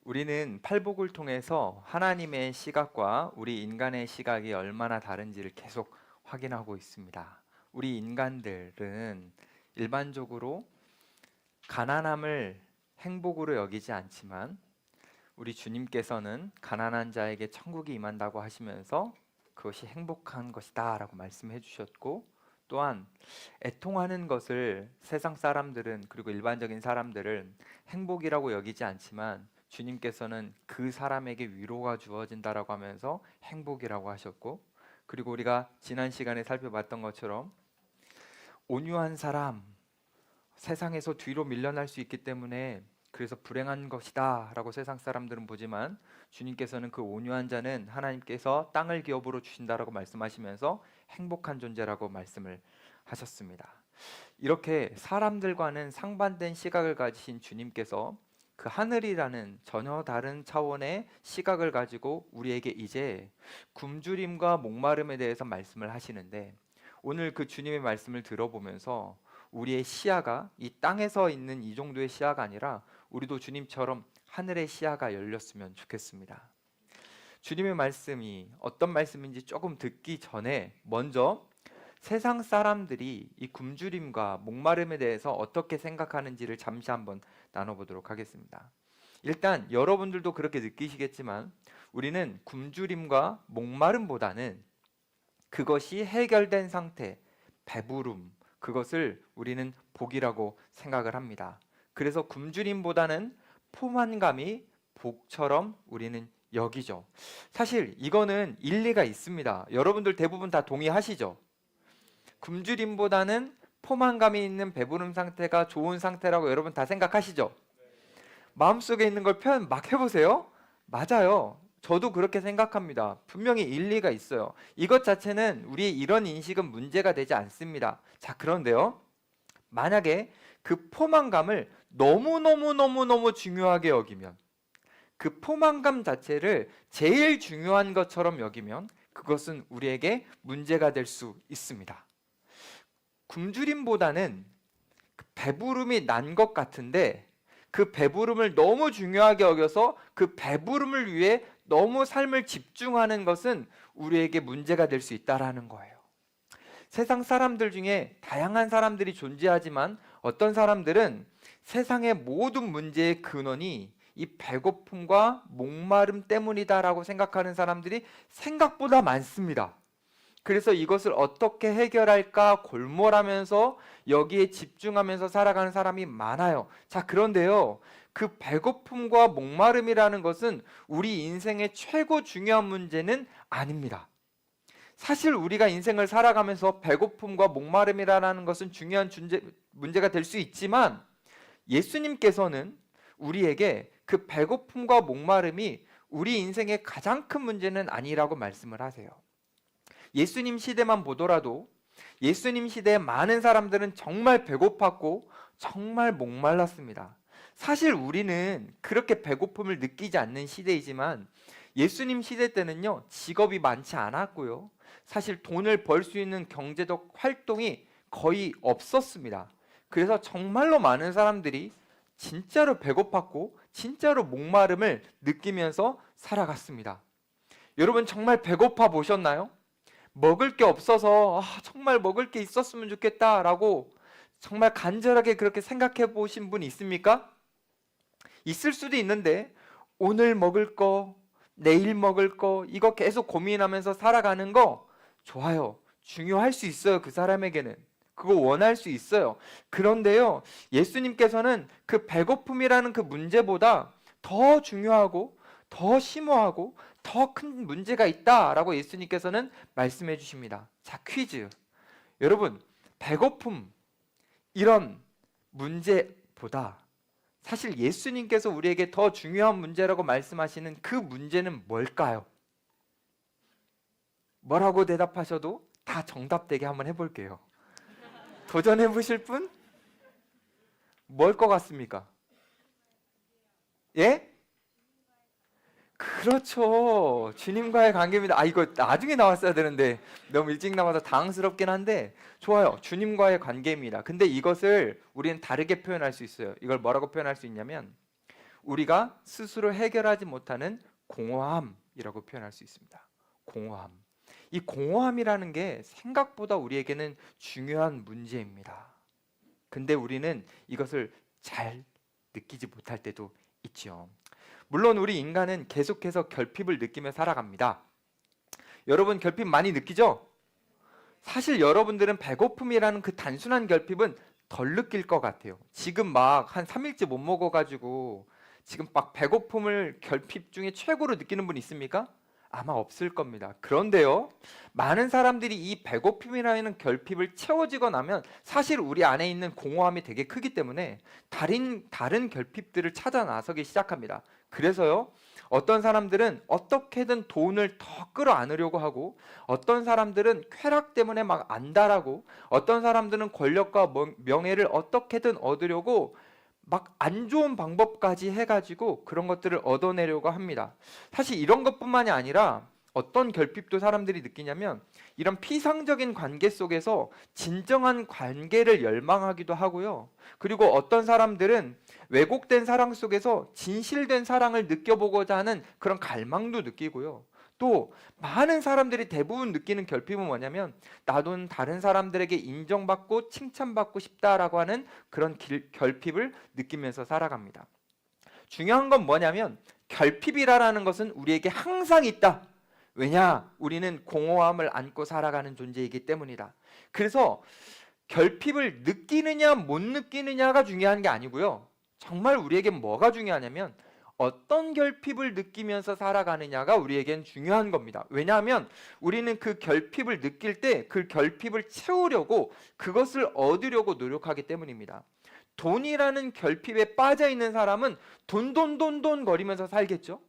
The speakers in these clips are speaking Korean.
우리는 팔복을 통해서 하나님의 시각과 우리 인간의 시각이 얼마나 다른지를 계속 확인하고 있습니다. 우리 인간들은 일반적으로 가난함을 행복으로 여기지 않지만 우리 주님께서는 가난한 자에게 천국이 임한다고 하시면서 그것이 행복한 것이다 라고 말씀해 주셨고, 또한 애통하는 것을 세상 사람들은, 그리고 일반적인 사람들은 행복이라고 여기지 않지만 주님께서는 그 사람에게 위로가 주어진다라고 하면서 행복이라고 하셨고, 그리고 우리가 지난 시간에 살펴봤던 것처럼 온유한 사람, 세상에서 뒤로 밀려날 수 있기 때문에 그래서 불행한 것이다 라고 세상 사람들은 보지만, 주님께서는 그 온유한 자는 하나님께서 땅을 기업으로 주신다라고 말씀하시면서 행복한 존재라고 말씀을 하셨습니다. 이렇게 사람들과는 상반된 시각을 가지신 주님께서 그 하늘이라는 전혀 다른 차원의 시각을 가지고 우리에게 이제 굶주림과 목마름에 대해서 말씀을 하시는데, 오늘 그 주님의 말씀을 들어보면서 우리의 시야가 이 땅에서 있는 이 정도의 시야가 아니라 우리도 주님처럼 하늘의 시야가 열렸으면 좋겠습니다. 주님의 말씀이 어떤 말씀인지 조금 듣기 전에 먼저 세상 사람들이 이 굶주림과 목마름에 대해서 어떻게 생각하는지를 잠시 한번 나눠보도록 하겠습니다. 일단 여러분들도 그렇게 느끼시겠지만 우리는 굶주림과 목마름보다는 그것이 해결된 상태, 배부름, 그것을 우리는 복이라고 생각을 합니다. 그래서 굶주림보다는 포만감이 복처럼 우리는 여기죠. 사실 이거는 일리가 있습니다. 여러분들 대부분 다 동의하시죠? 굶주림보다는 포만감이 있는 배부름 상태가 좋은 상태라고 여러분 다 생각하시죠? 마음속에 있는 걸 표현 막 해보세요. 맞아요. 저도 그렇게 생각합니다. 분명히 일리가 있어요. 이것 자체는 우리의 이런 인식은 문제가 되지 않습니다. 자, 그런데요, 만약에 그 포만감을 너무너무너무너무 중요하게 여기면, 그 포만감 자체를 제일 중요한 것처럼 여기면 그것은 우리에게 문제가 될 수 있습니다. 굶주림보다는 배부름이 난 것 같은데 그 배부름을 너무 중요하게 여겨서 그 배부름을 위해 너무 삶을 집중하는 것은 우리에게 문제가 될 수 있다라는 거예요. 세상 사람들 중에 다양한 사람들이 존재하지만 어떤 사람들은 세상의 모든 문제의 근원이 이 배고픔과 목마름 때문이다라고 생각하는 사람들이 생각보다 많습니다. 그래서 이것을 어떻게 해결할까 골몰하면서 여기에 집중하면서 살아가는 사람이 많아요. 자, 그런데요, 그 배고픔과 목마름이라는 것은 우리 인생의 최고 중요한 문제는 아닙니다. 사실 우리가 인생을 살아가면서 배고픔과 목마름이라는 것은 중요한 문제가 될 수 있지만, 예수님께서는 우리에게 그 배고픔과 목마름이 우리 인생의 가장 큰 문제는 아니라고 말씀을 하세요. 예수님 시대만 보더라도 예수님 시대에 많은 사람들은 정말 배고팠고 정말 목말랐습니다. 사실 우리는 그렇게 배고픔을 느끼지 않는 시대이지만 예수님 시대 때는요, 직업이 많지 않았고요, 사실 돈을 벌 수 있는 경제적 활동이 거의 없었습니다. 그래서 정말로 많은 사람들이 진짜로 배고팠고 진짜로 목마름을 느끼면서 살아갔습니다. 여러분 정말 배고파 보셨나요? 먹을 게 없어서 정말 먹을 게 있었으면 좋겠다라고 정말 간절하게 그렇게 생각해 보신 분 있습니까? 있을 수도 있는데 오늘 먹을 거, 내일 먹을 거, 이거 계속 고민하면서 살아가는 거 좋아요. 중요할 수 있어요. 그 사람에게는. 그거 원할 수 있어요. 그런데요, 예수님께서는 그 배고픔이라는 그 문제보다 더 중요하고 더 심오하고 더 큰 문제가 있다라고 예수님께서는 말씀해 주십니다. 자, 퀴즈. 여러분, 배고픔 이런 문제보다 사실 예수님께서 우리에게 더 중요한 문제라고 말씀하시는 그 문제는 뭘까요? 뭐라고 대답하셔도 다 정답되게 한번 해볼게요. 도전해 보실 분? 뭘 것 같습니까? 예? 그렇죠. 주님과의 관계입니다. 이거 나중에 나왔어야 되는데 너무 일찍 나와서 당황스럽긴 한데 좋아요. 주님과의 관계입니다. 근데 이것을 우리는 다르게 표현할 수 있어요. 이걸 뭐라고 표현할 수 있냐면, 우리가 스스로 해결하지 못하는 공허함이라고 표현할 수 있습니다. 공허함. 이 공허함이라는 게 생각보다 우리에게는 중요한 문제입니다. 근데 우리는 이것을 잘 느끼지 못할 때도 있죠. 물론 우리 인간은 계속해서 결핍을 느끼며 살아갑니다. 여러분 결핍 많이 느끼죠? 사실 여러분들은 배고픔이라는 그 단순한 결핍은 덜 느낄 것 같아요. 지금 막 한 3일째 못 먹어가지고 지금 막 배고픔을 결핍 중에 최고로 느끼는 분 있습니까? 아마 없을 겁니다. 그런데요, 많은 사람들이 이 배고픔이라는 결핍을 채워지고 나면 사실 우리 안에 있는 공허함이 되게 크기 때문에 다른 결핍들을 찾아 나서기 시작합니다. 그래서요, 어떤 사람들은 어떻게든 돈을 더 끌어안으려고 하고, 어떤 사람들은 쾌락 때문에 막 안달하고, 어떤 사람들은 권력과 명예를 어떻게든 얻으려고 막 안 좋은 방법까지 해가지고 그런 것들을 얻어내려고 합니다. 사실 이런 것뿐만이 아니라 어떤 결핍도 사람들이 느끼냐면 이런 피상적인 관계 속에서 진정한 관계를 열망하기도 하고요. 그리고 어떤 사람들은 왜곡된 사랑 속에서 진실된 사랑을 느껴보고자 하는 그런 갈망도 느끼고요. 또 많은 사람들이 대부분 느끼는 결핍은 뭐냐면 나도 다른 사람들에게 인정받고 칭찬받고 싶다라고 하는 그런 결핍을 느끼면서 살아갑니다. 중요한 건 뭐냐면 결핍이라는 것은 우리에게 항상 있다. 왜냐? 우리는 공허함을 안고 살아가는 존재이기 때문이다. 그래서 결핍을 느끼느냐 못 느끼느냐가 중요한 게 아니고요. 정말 우리에게 뭐가 중요하냐면 어떤 결핍을 느끼면서 살아가느냐가 우리에겐 중요한 겁니다. 왜냐하면 우리는 그 결핍을 느낄 때 그 결핍을 채우려고 그것을 얻으려고 노력하기 때문입니다. 돈이라는 결핍에 빠져 있는 사람은 돈 거리면서 살겠죠.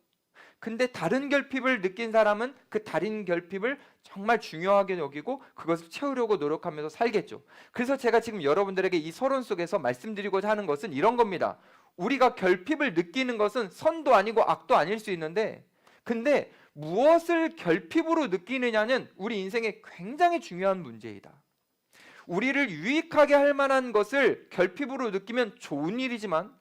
근데 다른 결핍을 느낀 사람은 그 다른 결핍을 정말 중요하게 여기고 그것을 채우려고 노력하면서 살겠죠. 그래서 제가 지금 여러분들에게 이 서론 속에서 말씀드리고자 하는 것은 이런 겁니다. 우리가 결핍을 느끼는 것은 선도 아니고 악도 아닐 수 있는데, 근데 무엇을 결핍으로 느끼느냐는 우리 인생에 굉장히 중요한 문제이다. 우리를 유익하게 할 만한 것을 결핍으로 느끼면 좋은 일이지만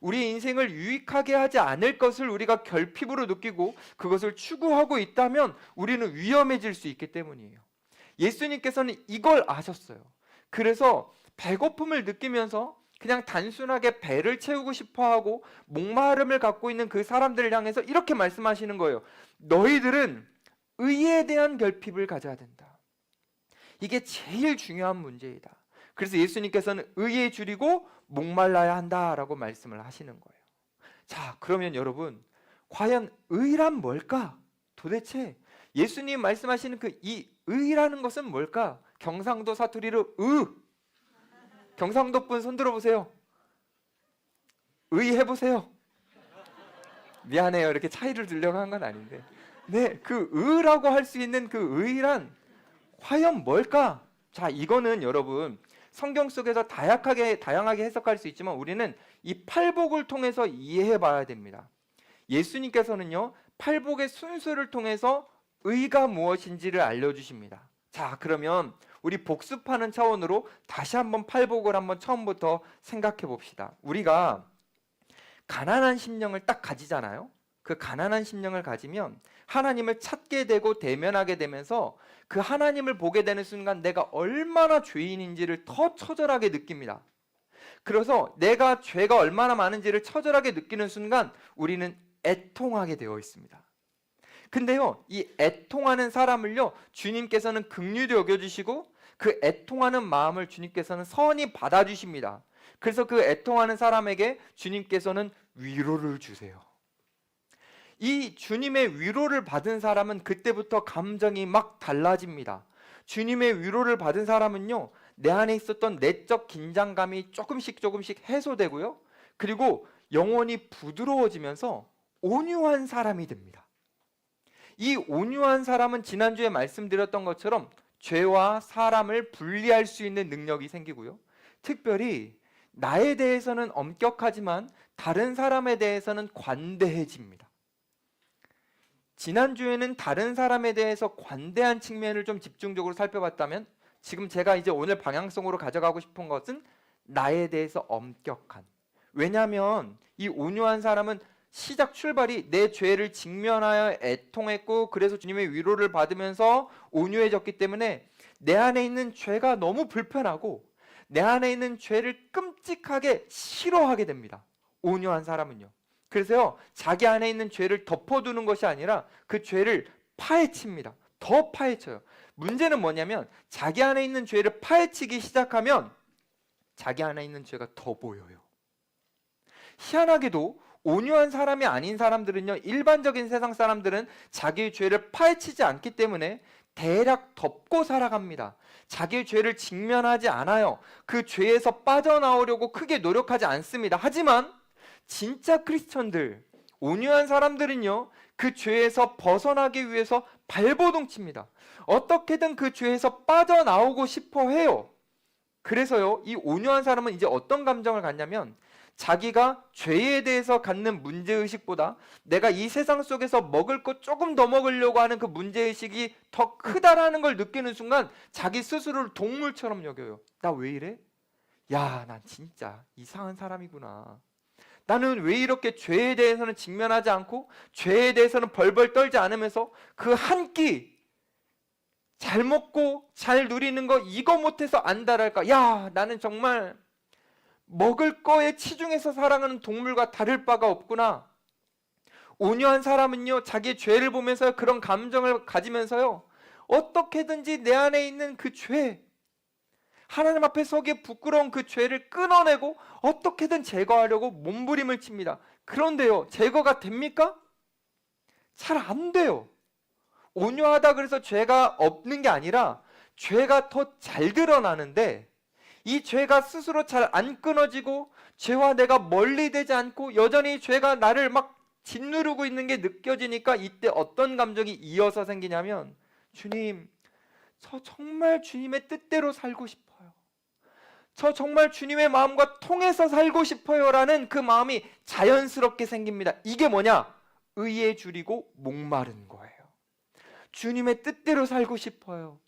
우리 인생을 유익하게 하지 않을 것을 우리가 결핍으로 느끼고 그것을 추구하고 있다면 우리는 위험해질 수 있기 때문이에요. 예수님께서는 이걸 아셨어요. 그래서 배고픔을 느끼면서 그냥 단순하게 배를 채우고 싶어하고 목마름을 갖고 있는 그 사람들을 향해서 이렇게 말씀하시는 거예요. 너희들은 의에 대한 결핍을 가져야 된다. 이게 제일 중요한 문제이다. 그래서 예수님께서는 의에 줄이고 목말라야 한다라고 말씀을 하시는 거예요. 자, 그러면 여러분, 과연 의란 뭘까? 도대체 예수님 말씀하시는 그 이 의라는 것은 뭘까? 경상도 사투리로 경상도 분 손 들어보세요. 의 해보세요. 미안해요. 이렇게 차이를 두려고 한 건 아닌데. 네, 그 의라고 할 수 있는 그 의란 과연 뭘까? 자, 이거는 여러분 성경 속에서 다양하게 해석할 수 있지만 우리는 이 팔복을 통해서 이해해 봐야 됩니다. 예수님께서는요, 팔복의 순서를 통해서 의가 무엇인지를 알려주십니다. 자, 그러면 우리 복습하는 차원으로 다시 한번 팔복을 한번 처음부터 생각해 봅시다. 우리가 가난한 심령을 딱 가지잖아요. 그 가난한 심령을 가지면 하나님을 찾게 되고 대면하게 되면서 그 하나님을 보게 되는 순간 내가 얼마나 죄인인지를 더 처절하게 느낍니다. 그래서 내가 죄가 얼마나 많은지를 처절하게 느끼는 순간 우리는 애통하게 되어 있습니다. 근데요, 이 애통하는 사람을요, 주님께서는 긍휼히 여겨주시고 그 애통하는 마음을 주님께서는 선히 받아주십니다. 그래서 그 애통하는 사람에게 주님께서는 위로를 주세요. 이 주님의 위로를 받은 사람은 그때부터 감정이 막 달라집니다. 주님의 위로를 받은 사람은요, 내 안에 있었던 내적 긴장감이 조금씩 해소되고요, 그리고 영혼이 부드러워지면서 온유한 사람이 됩니다. 이 온유한 사람은 지난주에 말씀드렸던 것처럼 죄와 사람을 분리할 수 있는 능력이 생기고요, 특별히 나에 대해서는 엄격하지만 다른 사람에 대해서는 관대해집니다. 지난주에는 다른 사람에 대해서 관대한 측면을 좀 집중적으로 살펴봤다면 지금 제가 이제 오늘 방향성으로 가져가고 싶은 것은 나에 대해서 엄격한, 왜냐하면 이 온유한 사람은 시작 출발이 내 죄를 직면하여 애통했고 그래서 주님의 위로를 받으면서 온유해졌기 때문에 내 안에 있는 죄가 너무 불편하고 내 안에 있는 죄를 끔찍하게 싫어하게 됩니다. 온유한 사람은요. 그래서요, 자기 안에 있는 죄를 덮어두는 것이 아니라 그 죄를 파헤칩니다. 더 파헤쳐요. 문제는 뭐냐면 자기 안에 있는 죄를 파헤치기 시작하면 자기 안에 있는 죄가 더 보여요. 희한하게도 온유한 사람이 아닌 사람들은요, 일반적인 세상 사람들은 자기의 죄를 파헤치지 않기 때문에 대략 덮고 살아갑니다. 자기의 죄를 직면하지 않아요. 그 죄에서 빠져나오려고 크게 노력하지 않습니다. 하지만 진짜 크리스천들, 온유한 사람들은요, 그 죄에서 벗어나기 위해서 발버둥 칩니다. 어떻게든 그 죄에서 빠져나오고 싶어 해요. 그래서요, 이 온유한 사람은 이제 어떤 감정을 갖냐면 자기가 죄에 대해서 갖는 문제의식보다 내가 이 세상 속에서 먹을 것 조금 더 먹으려고 하는 그 문제의식이 더 크다라는 걸 느끼는 순간 자기 스스로를 동물처럼 여겨요. 나 왜 이래? 야, 난 진짜 이상한 사람이구나. 나는 왜 이렇게 죄에 대해서는 직면하지 않고 죄에 대해서는 벌벌 떨지 않으면서 그 한 끼 잘 먹고 잘 누리는 거 이거 못해서 안달할까? 야, 나는 정말 먹을 거에 치중해서 살아가는 동물과 다를 바가 없구나. 온유한 사람은요, 자기의 죄를 보면서 그런 감정을 가지면서요, 어떻게든지 내 안에 있는 그 죄, 하나님 앞에 서기에 부끄러운 그 죄를 끊어내고 어떻게든 제거하려고 몸부림을 칩니다. 그런데요, 제거가 됩니까? 잘 안 돼요. 온유하다 그래서 죄가 없는 게 아니라 죄가 더 잘 드러나는데 이 죄가 스스로 잘 안 끊어지고 죄와 내가 멀리 되지 않고 여전히 죄가 나를 막 짓누르고 있는 게 느껴지니까 이때 어떤 감정이 이어서 생기냐면 주님, 저 정말 주님의 뜻대로 살고 싶어요. 저 정말 주님의 마음과 통해서 살고 싶어요 라는 그 마음이 자연스럽게 생깁니다. 이게 뭐냐? 의에 줄이고 목마른 거예요. 주님의 뜻대로 살고 싶어요.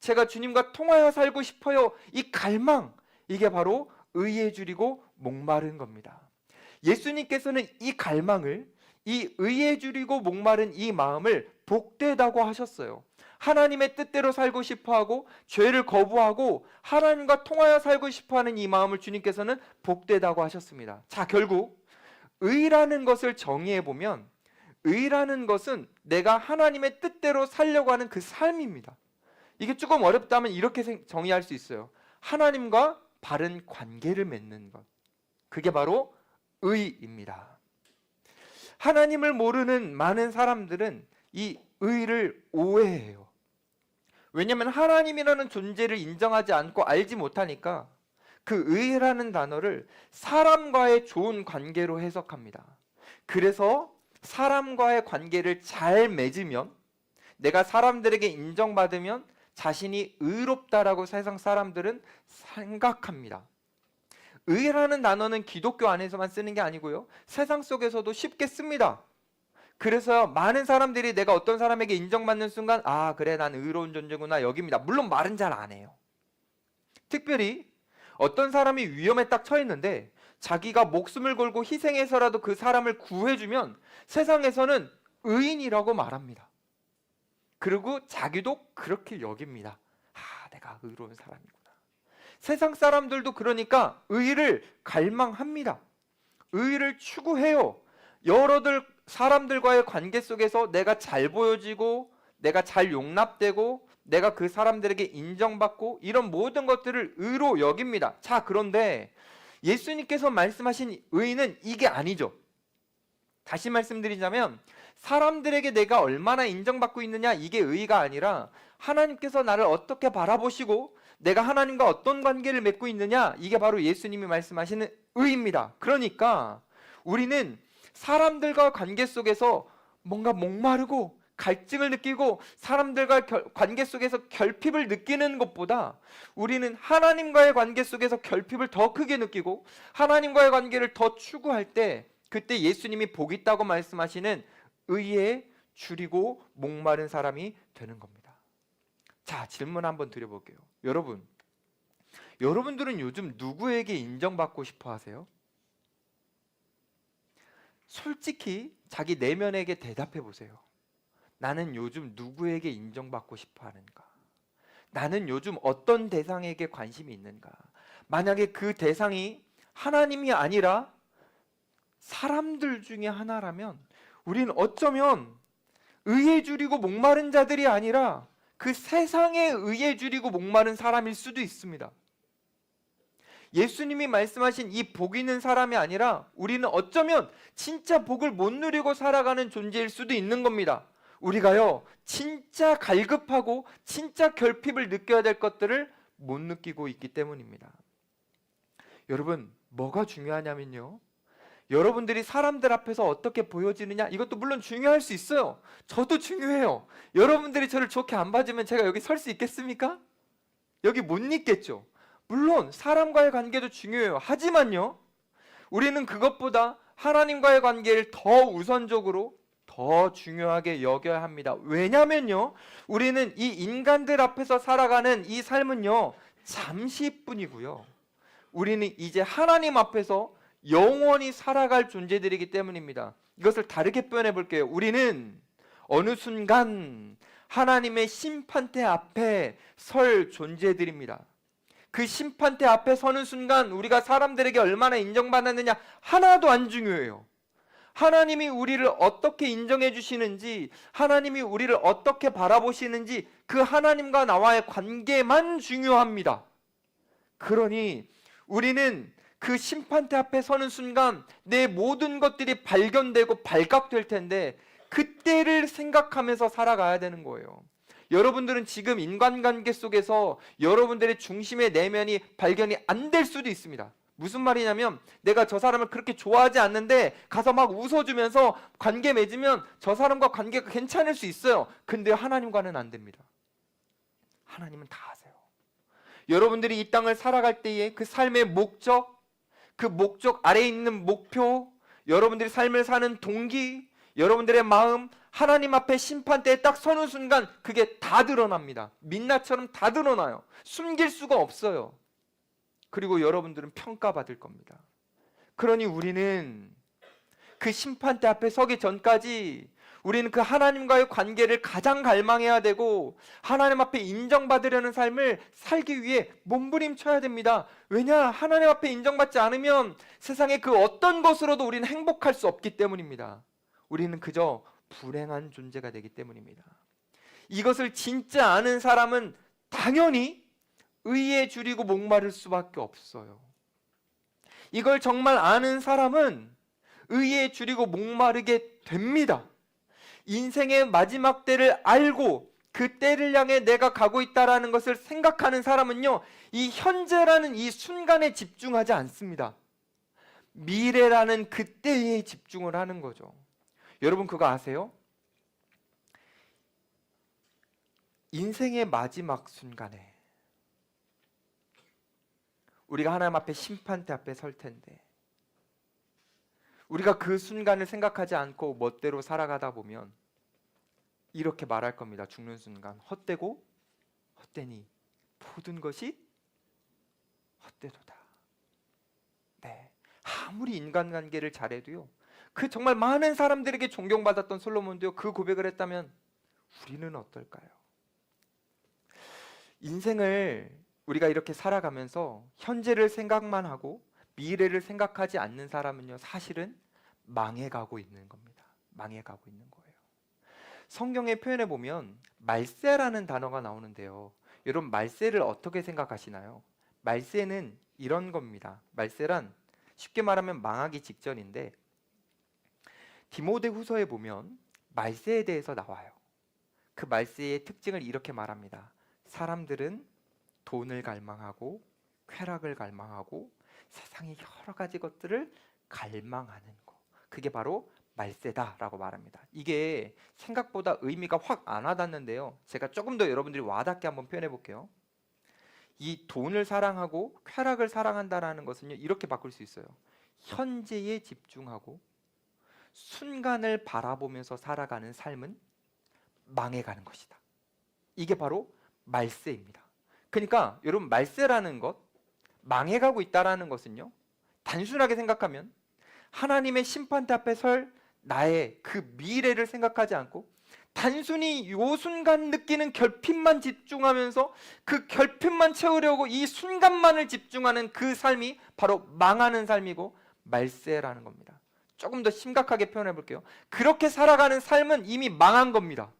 제가 주님과 통하여 살고 싶어요. 이 갈망, 이게 바로 의에 줄이고 목마른 겁니다. 예수님께서는 이 갈망을, 이 의에 줄이고 목마른 이 마음을 복되다고 하셨어요. 하나님의 뜻대로 살고 싶어하고 죄를 거부하고 하나님과 통하여 살고 싶어하는 이 마음을 주님께서는 복되다고 하셨습니다. 자, 결국 의라는 것을 정의해 보면 의라는 것은 내가 하나님의 뜻대로 살려고 하는 그 삶입니다. 이게 조금 어렵다면 이렇게 정의할 수 있어요. 하나님과 바른 관계를 맺는 것. 그게 바로 의입니다. 하나님을 모르는 많은 사람들은 이 의를 오해해요. 왜냐하면 하나님이라는 존재를 인정하지 않고 알지 못하니까 그 의라는 단어를 사람과의 좋은 관계로 해석합니다. 그래서 사람과의 관계를 잘 맺으면, 내가 사람들에게 인정받으면 자신이 의롭다라고 세상 사람들은 생각합니다. 의라는 단어는 기독교 안에서만 쓰는 게 아니고요, 세상 속에서도 쉽게 씁니다. 그래서 많은 사람들이 내가 어떤 사람에게 인정받는 순간 아, 그래, 난 의로운 존재구나 여깁니다. 물론 말은 잘 안 해요. 특별히 어떤 사람이 위험에 딱 처했는데 자기가 목숨을 걸고 희생해서라도 그 사람을 구해주면 세상에서는 의인이라고 말합니다. 그리고 자기도 그렇게 여깁니다. 아, 내가 의로운 사람이구나. 세상 사람들도 그러니까 의를 갈망합니다. 의를 추구해요. 여러들 사람들과의 관계 속에서 내가 잘 보여지고 내가 잘 용납되고 내가 그 사람들에게 인정받고 이런 모든 것들을 의로 여깁니다. 자, 그런데 예수님께서 말씀하신 의는 이게 아니죠. 다시 말씀드리자면 사람들에게 내가 얼마나 인정받고 있느냐, 이게 의가 아니라 하나님께서 나를 어떻게 바라보시고 내가 하나님과 어떤 관계를 맺고 있느냐, 이게 바로 예수님이 말씀하시는 의입니다. 그러니까 우리는 사람들과 관계 속에서 뭔가 목마르고 갈증을 느끼고 사람들과 관계 속에서 결핍을 느끼는 것보다 우리는 하나님과의 관계 속에서 결핍을 더 크게 느끼고 하나님과의 관계를 더 추구할 때 그때 예수님이 복 있다고 말씀하시는 의에 줄이고 목마른 사람이 되는 겁니다. 자, 질문 한번 드려볼게요. 여러분들은 요즘 누구에게 인정받고 싶어 하세요? 솔직히 자기 내면에게 대답해 보세요. 나는 요즘 누구에게 인정받고 싶어 하는가? 나는 요즘 어떤 대상에게 관심이 있는가? 만약에 그 대상이 하나님이 아니라 사람들 중에 하나라면 우리는 어쩌면 의에 줄이고 목마른 자들이 아니라 그 세상에 의에 줄이고 목마른 사람일 수도 있습니다. 예수님이 말씀하신 이 복 있는 사람이 아니라 우리는 어쩌면 진짜 복을 못 누리고 살아가는 존재일 수도 있는 겁니다. 우리가요, 진짜 갈급하고 진짜 결핍을 느껴야 될 것들을 못 느끼고 있기 때문입니다. 여러분, 뭐가 중요하냐면요, 여러분들이 사람들 앞에서 어떻게 보여지느냐, 이것도 물론 중요할 수 있어요. 저도 중요해요. 여러분들이 저를 좋게 안 봐주면 제가 여기 설 수 있겠습니까? 여기 못 있겠죠. 물론 사람과의 관계도 중요해요. 하지만요, 우리는 그것보다 하나님과의 관계를 더 우선적으로 더 중요하게 여겨야 합니다. 왜냐면요, 우리는 이 인간들 앞에서 살아가는 이 삶은요, 잠시뿐이고요, 우리는 이제 하나님 앞에서 영원히 살아갈 존재들이기 때문입니다. 이것을 다르게 표현해 볼게요. 우리는 어느 순간 하나님의 심판대 앞에 설 존재들입니다. 그 심판대 앞에 서는 순간 우리가 사람들에게 얼마나 인정받았느냐 하나도 안 중요해요. 하나님이 우리를 어떻게 인정해 주시는지, 하나님이 우리를 어떻게 바라보시는지, 그 하나님과 나와의 관계만 중요합니다. 그러니 우리는 그 심판대 앞에 서는 순간 내 모든 것들이 발견되고 발각될 텐데 그때를 생각하면서 살아가야 되는 거예요. 여러분들은 지금 인간관계 속에서 여러분들의 중심의 내면이 발견이 안 될 수도 있습니다. 무슨 말이냐면, 내가 저 사람을 그렇게 좋아하지 않는데 가서 막 웃어주면서 관계 맺으면 저 사람과 관계가 괜찮을 수 있어요. 근데 하나님과는 안 됩니다. 하나님은 다 아세요. 여러분들이 이 땅을 살아갈 때에 그 삶의 목적, 그 목적 아래에 있는 목표, 여러분들이 삶을 사는 동기, 여러분들의 마음, 하나님 앞에 심판대에 딱 서는 순간 그게 다 드러납니다. 민낯처럼 다 드러나요. 숨길 수가 없어요. 그리고 여러분들은 평가받을 겁니다. 그러니 우리는 그 심판대 앞에 서기 전까지 우리는 그 하나님과의 관계를 가장 갈망해야 되고 하나님 앞에 인정받으려는 삶을 살기 위해 몸부림쳐야 됩니다. 왜냐? 하나님 앞에 인정받지 않으면 세상의 그 어떤 것으로도 우리는 행복할 수 없기 때문입니다. 우리는 그저 불행한 존재가 되기 때문입니다. 이것을 진짜 아는 사람은 당연히 의에 줄이고 목마를 수밖에 없어요. 이걸 정말 아는 사람은 의에 줄이고 목마르게 됩니다. 인생의 마지막 때를 알고 그 때를 향해 내가 가고 있다는 것을 생각하는 사람은요, 이 현재라는 이 순간에 집중하지 않습니다. 미래라는 그때에 집중을 하는 거죠. 여러분 그거 아세요? 인생의 마지막 순간에 우리가 하나님 앞에 심판대 앞에 설 텐데 우리가 그 순간을 생각하지 않고 멋대로 살아가다 보면 이렇게 말할 겁니다. 죽는 순간 헛되고 헛되니 모든 것이 헛되도다. 네, 아무리 인간관계를 잘해도요, 그 정말 많은 사람들에게 존경받았던 솔로몬도요, 그 고백을 했다면 우리는 어떨까요? 인생을 우리가 이렇게 살아가면서 현재를 생각만 하고 미래를 생각하지 않는 사람은요, 사실은 망해가고 있는 겁니다. 망해가고 있는 거예요. 성경에 표현해 보면 말세라는 단어가 나오는데요, 여러분 말세를 어떻게 생각하시나요? 말세는 이런 겁니다. 말세란 쉽게 말하면 망하기 직전인데, 디모데후서에 보면 말세에 대해서 나와요. 그 말세의 특징을 이렇게 말합니다. 사람들은 돈을 갈망하고 쾌락을 갈망하고 세상의 여러 가지 것들을 갈망하는 거, 그게 바로 말세다라고 말합니다. 이게 생각보다 의미가 확 안 와닿는데요, 제가 조금 더 여러분들이 와닿게 한번 표현해 볼게요. 이 돈을 사랑하고 쾌락을 사랑한다라는 것은요, 이렇게 바꿀 수 있어요. 현재에 집중하고 순간을 바라보면서 살아가는 삶은 망해가는 것이다. 이게 바로 말세입니다. 그러니까 여러분, 말세라는 것, 망해가고 있다라는 것은요, 단순하게 생각하면 하나님의 심판대 앞에 설 나의 그 미래를 생각하지 않고 단순히 요 순간 느끼는 결핍만 집중하면서 그 결핍만 채우려고 이 순간만을 집중하는 그 삶이 바로 망하는 삶이고 말세라는 겁니다. 조금 더 심각하게 표현해 볼게요. 그렇게 살아가는 삶은 이미 망한 겁니다.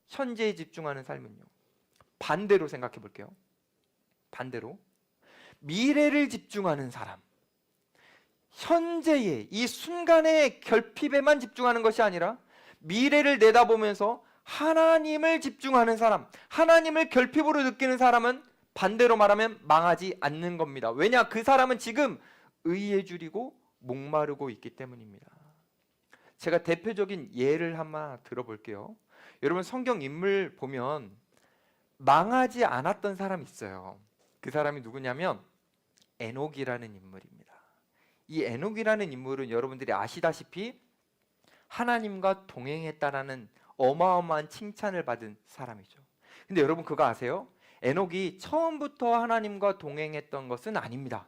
현재에 집중하는 삶은요. 반대로 생각해 볼게요. 반대로 미래를 집중하는 사람, 현재의 이 순간의 결핍에만 집중하는 것이 아니라 미래를 내다보면서 하나님을 집중하는 사람, 하나님을 결핍으로 느끼는 사람은 반대로 말하면 망하지 않는 겁니다. 왜냐? 그 사람은 지금 의에 줄이고 목마르고 있기 때문입니다. 제가 대표적인 예를 하나 들어볼게요. 여러분 성경 인물 보면 망하지 않았던 사람이 있어요. 그 사람이 누구냐면 에녹이라는 인물입니다. 이 에녹이라는 인물은 여러분들이 아시다시피 하나님과 동행했다라는 어마어마한 칭찬을 받은 사람이죠. 근데 여러분 그거 아세요? 에녹이 처음부터 하나님과 동행했던 것은 아닙니다.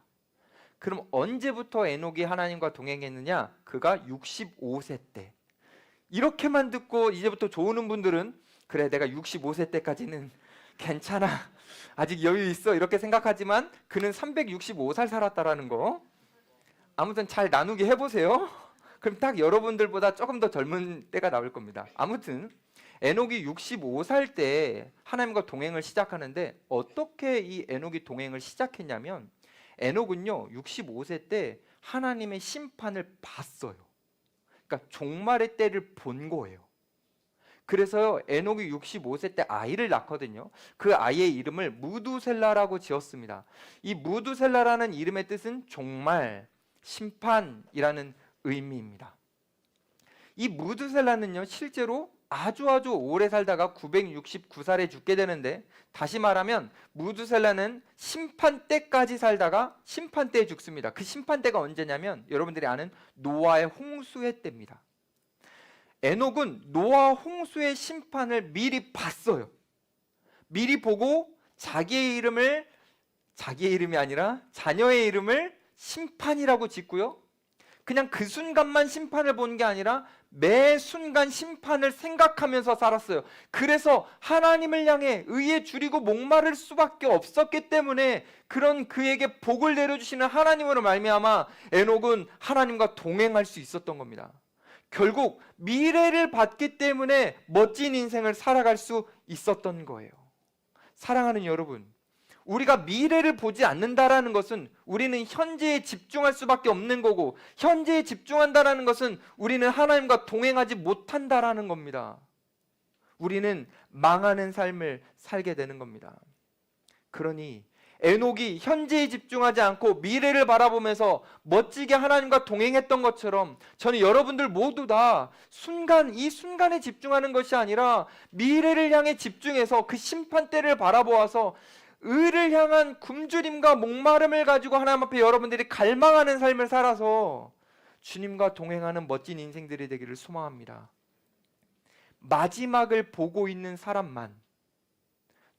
그럼 언제부터 에녹이 하나님과 동행했느냐? 그가 65세 때. 이렇게만 듣고 이제부터 좋으는 분들은 그래 내가 65세 때까지는 괜찮아, 아직 여유 있어 이렇게 생각하지만 그는 365살 살았다라는 거 아무튼 잘 나누게 해보세요. 그럼 딱 여러분들보다 조금 더 젊은 때가 나올 겁니다. 아무튼 에녹이 65살 때 하나님과 동행을 시작하는데 어떻게 이 에녹이 동행을 시작했냐면 에녹은요 65세 때 하나님의 심판을 봤어요. 그러니까 종말의 때를 본 거예요. 그래서 에녹이 65세 때 아이를 낳거든요. 그 아이의 이름을 무두셀라라고 지었습니다. 이 무두셀라라는 이름의 뜻은 종말, 심판이라는 의미입니다. 이 무두셀라는요 실제로 아주 오래 살다가 969살에 죽게 되는데, 다시 말하면 무두셀라는 심판 때까지 살다가 심판 때에 죽습니다. 그 심판 때가 언제냐면 여러분들이 아는 노아의 홍수의 때입니다. 에녹은 노아 홍수의 심판을 미리 봤어요. 미리 보고 자기의 이름이 아니라 자녀의 이름을 심판이라고 짓고요. 그냥 그 순간만 심판을 본 게 아니라 매 순간 심판을 생각하면서 살았어요. 그래서 하나님을 향해 의에 줄이고 목마를 수밖에 없었기 때문에 그런 그에게 복을 내려주시는 하나님으로 말미암아 에녹은 하나님과 동행할 수 있었던 겁니다. 결국 미래를 봤기 때문에 멋진 인생을 살아갈 수 있었던 거예요. 사랑하는 여러분, 우리가 미래를 보지 않는다라는 것은 우리는 현재에 집중할 수밖에 없는 거고, 현재에 집중한다라는 것은 우리는 하나님과 동행하지 못한다라는 겁니다. 우리는 망하는 삶을 살게 되는 겁니다. 그러니 에녹이 현재에 집중하지 않고 미래를 바라보면서 멋지게 하나님과 동행했던 것처럼 저는 여러분들 모두 다 이 순간에 집중하는 것이 아니라 미래를 향해 집중해서 그 심판대를 바라보아서 의를 향한 굶주림과 목마름을 가지고 하나님 앞에 여러분들이 갈망하는 삶을 살아서 주님과 동행하는 멋진 인생들이 되기를 소망합니다. 마지막을 보고 있는 사람만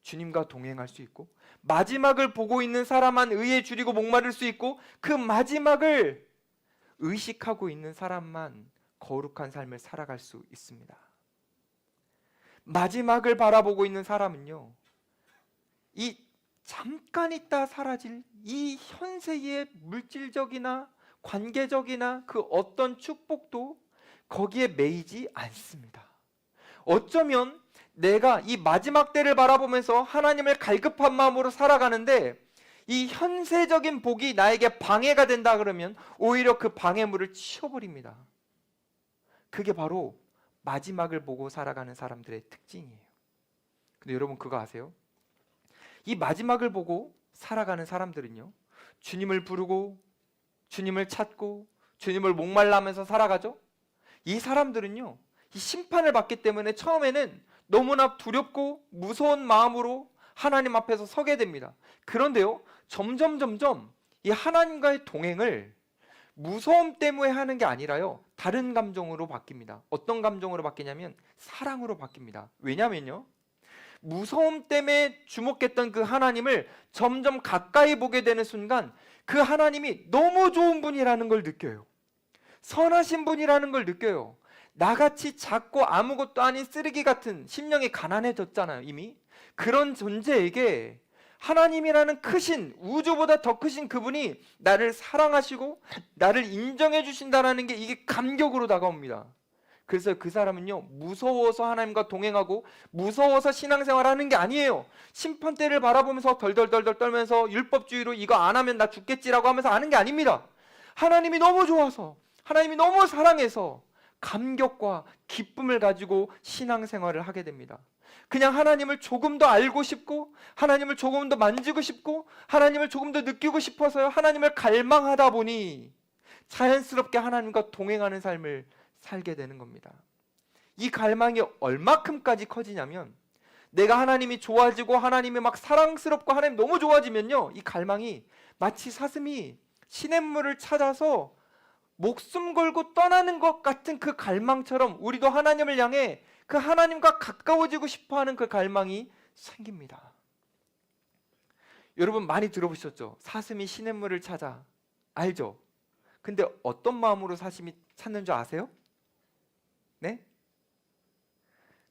주님과 동행할 수 있고, 마지막을 보고 있는 사람만 의에 줄이고 목마를 수 있고, 그 마지막을 의식하고 있는 사람만 거룩한 삶을 살아갈 수 있습니다. 마지막을 바라보고 있는 사람은요, 이 잠깐 있다 사라질 이 현세의 물질적이나 관계적이나 그 어떤 축복도 거기에 매이지 않습니다. 어쩌면 내가 이 마지막 때를 바라보면서 하나님을 갈급한 마음으로 살아가는데 이 현세적인 복이 나에게 방해가 된다 그러면 오히려 그 방해물을 치워버립니다. 그게 바로 마지막을 보고 살아가는 사람들의 특징이에요. 근데 여러분 그거 아세요? 이 마지막을 보고 살아가는 사람들은요, 주님을 부르고 주님을 찾고 주님을 목말라하면서 살아가죠. 이 사람들은요, 이 심판을 받기 때문에 처음에는 너무나 두렵고 무서운 마음으로 하나님 앞에서 서게 됩니다. 그런데요, 점점 이 하나님과의 동행을 무서움 때문에 하는 게 아니라요, 다른 감정으로 바뀝니다. 어떤 감정으로 바뀌냐면 사랑으로 바뀝니다. 왜냐면요, 무서움 때문에 주목했던 그 하나님을 점점 가까이 보게 되는 순간 그 하나님이 너무 좋은 분이라는 걸 느껴요. 선하신 분이라는 걸 느껴요. 나같이 작고 아무것도 아닌 쓰레기 같은, 심령이 가난해졌잖아요 이미. 그런 존재에게 하나님이라는 크신, 우주보다 더 크신 그분이 나를 사랑하시고 나를 인정해 주신다는 게 이게 감격으로 다가옵니다. 그래서 그 사람은요, 무서워서 하나님과 동행하고 무서워서 신앙생활하는 게 아니에요. 심판대를 바라보면서 덜덜덜덜 떨면서 율법주의로 이거 안 하면 나 죽겠지라고 하면서 하는 게 아닙니다. 하나님이 너무 좋아서, 하나님이 너무 사랑해서 감격과 기쁨을 가지고 신앙생활을 하게 됩니다. 그냥 하나님을 조금 더 알고 싶고, 하나님을 조금 더 만지고 싶고, 하나님을 조금 더 느끼고 싶어서요, 하나님을 갈망하다 보니 자연스럽게 하나님과 동행하는 삶을 살게 되는 겁니다. 이 갈망이 얼마큼까지 커지냐면, 내가 하나님이 좋아지고 하나님이 막 사랑스럽고 하나님 너무 좋아지면요, 이 갈망이 마치 사슴이 시냇물을 찾아서 목숨 걸고 떠나는 것 같은 그 갈망처럼 우리도 하나님을 향해 그 하나님과 가까워지고 싶어하는 그 갈망이 생깁니다. 여러분 많이 들어보셨죠? 사슴이 시냇물을 찾아. 알죠? 근데 어떤 마음으로 사슴이 찾는 줄 아세요? 네?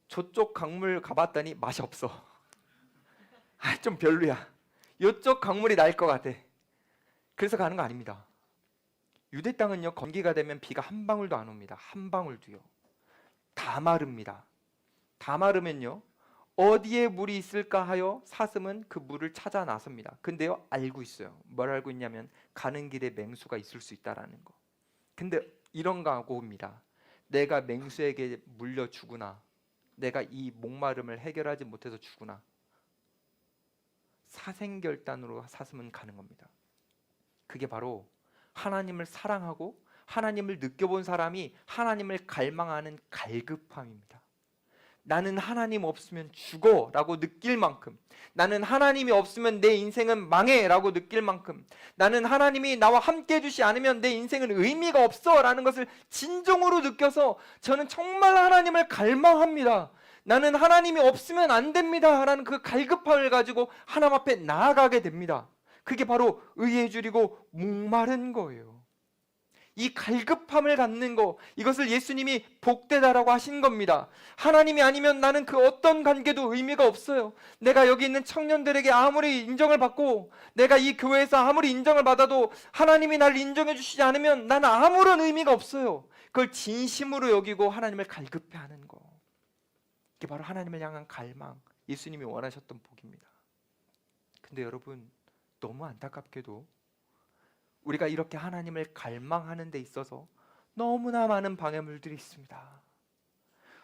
저쪽 강물 가봤더니 맛이 없어. 좀 별로야. 이쪽 강물이 나을 것 같아. 그래서 가는 거 아닙니다. 유대 땅은요, 건기가 되면 비가 한 방울도 안 옵니다. 한 방울도요. 다 마릅니다. 다 마르면요, 어디에 물이 있을까 하여 사슴은 그 물을 찾아 나섭니다. 근데요, 알고 있어요. 뭘 알고 있냐면 가는 길에 맹수가 있을 수 있다라는 거. 근데 이런 각오입니다. 내가 맹수에게 물려 죽으나, 내가 이 목마름을 해결하지 못해서 죽으나, 사생결단으로 사슴은 가는 겁니다. 그게 바로 하나님을 사랑하고 하나님을 느껴본 사람이 하나님을 갈망하는 갈급함입니다. 나는 하나님 없으면 죽어 라고 느낄 만큼, 나는 하나님이 없으면 내 인생은 망해 라고 느낄 만큼, 나는 하나님이 나와 함께 해주시 않으면 내 인생은 의미가 없어 라는 것을 진정으로 느껴서 저는 정말 하나님을 갈망합니다. 나는 하나님이 없으면 안 됩니다 라는 그 갈급함을 가지고 하나님 앞에 나아가게 됩니다. 그게 바로 의에 줄이고 목마른 거예요. 이 갈급함을 갖는 거, 이것을 예수님이 복되다라고 하신 겁니다. 하나님이 아니면 나는 그 어떤 관계도 의미가 없어요. 내가 여기 있는 청년들에게 아무리 인정을 받고, 내가 이 교회에서 아무리 인정을 받아도 하나님이 나를 인정해 주시지 않으면 나는 아무런 의미가 없어요. 그걸 진심으로 여기고 하나님을 갈급해하는 거, 이게 바로 하나님을 향한 갈망, 예수님이 원하셨던 복입니다. 근데 여러분, 너무 안타깝게도 우리가 이렇게 하나님을 갈망하는 데 있어서 너무나 많은 방해물들이 있습니다.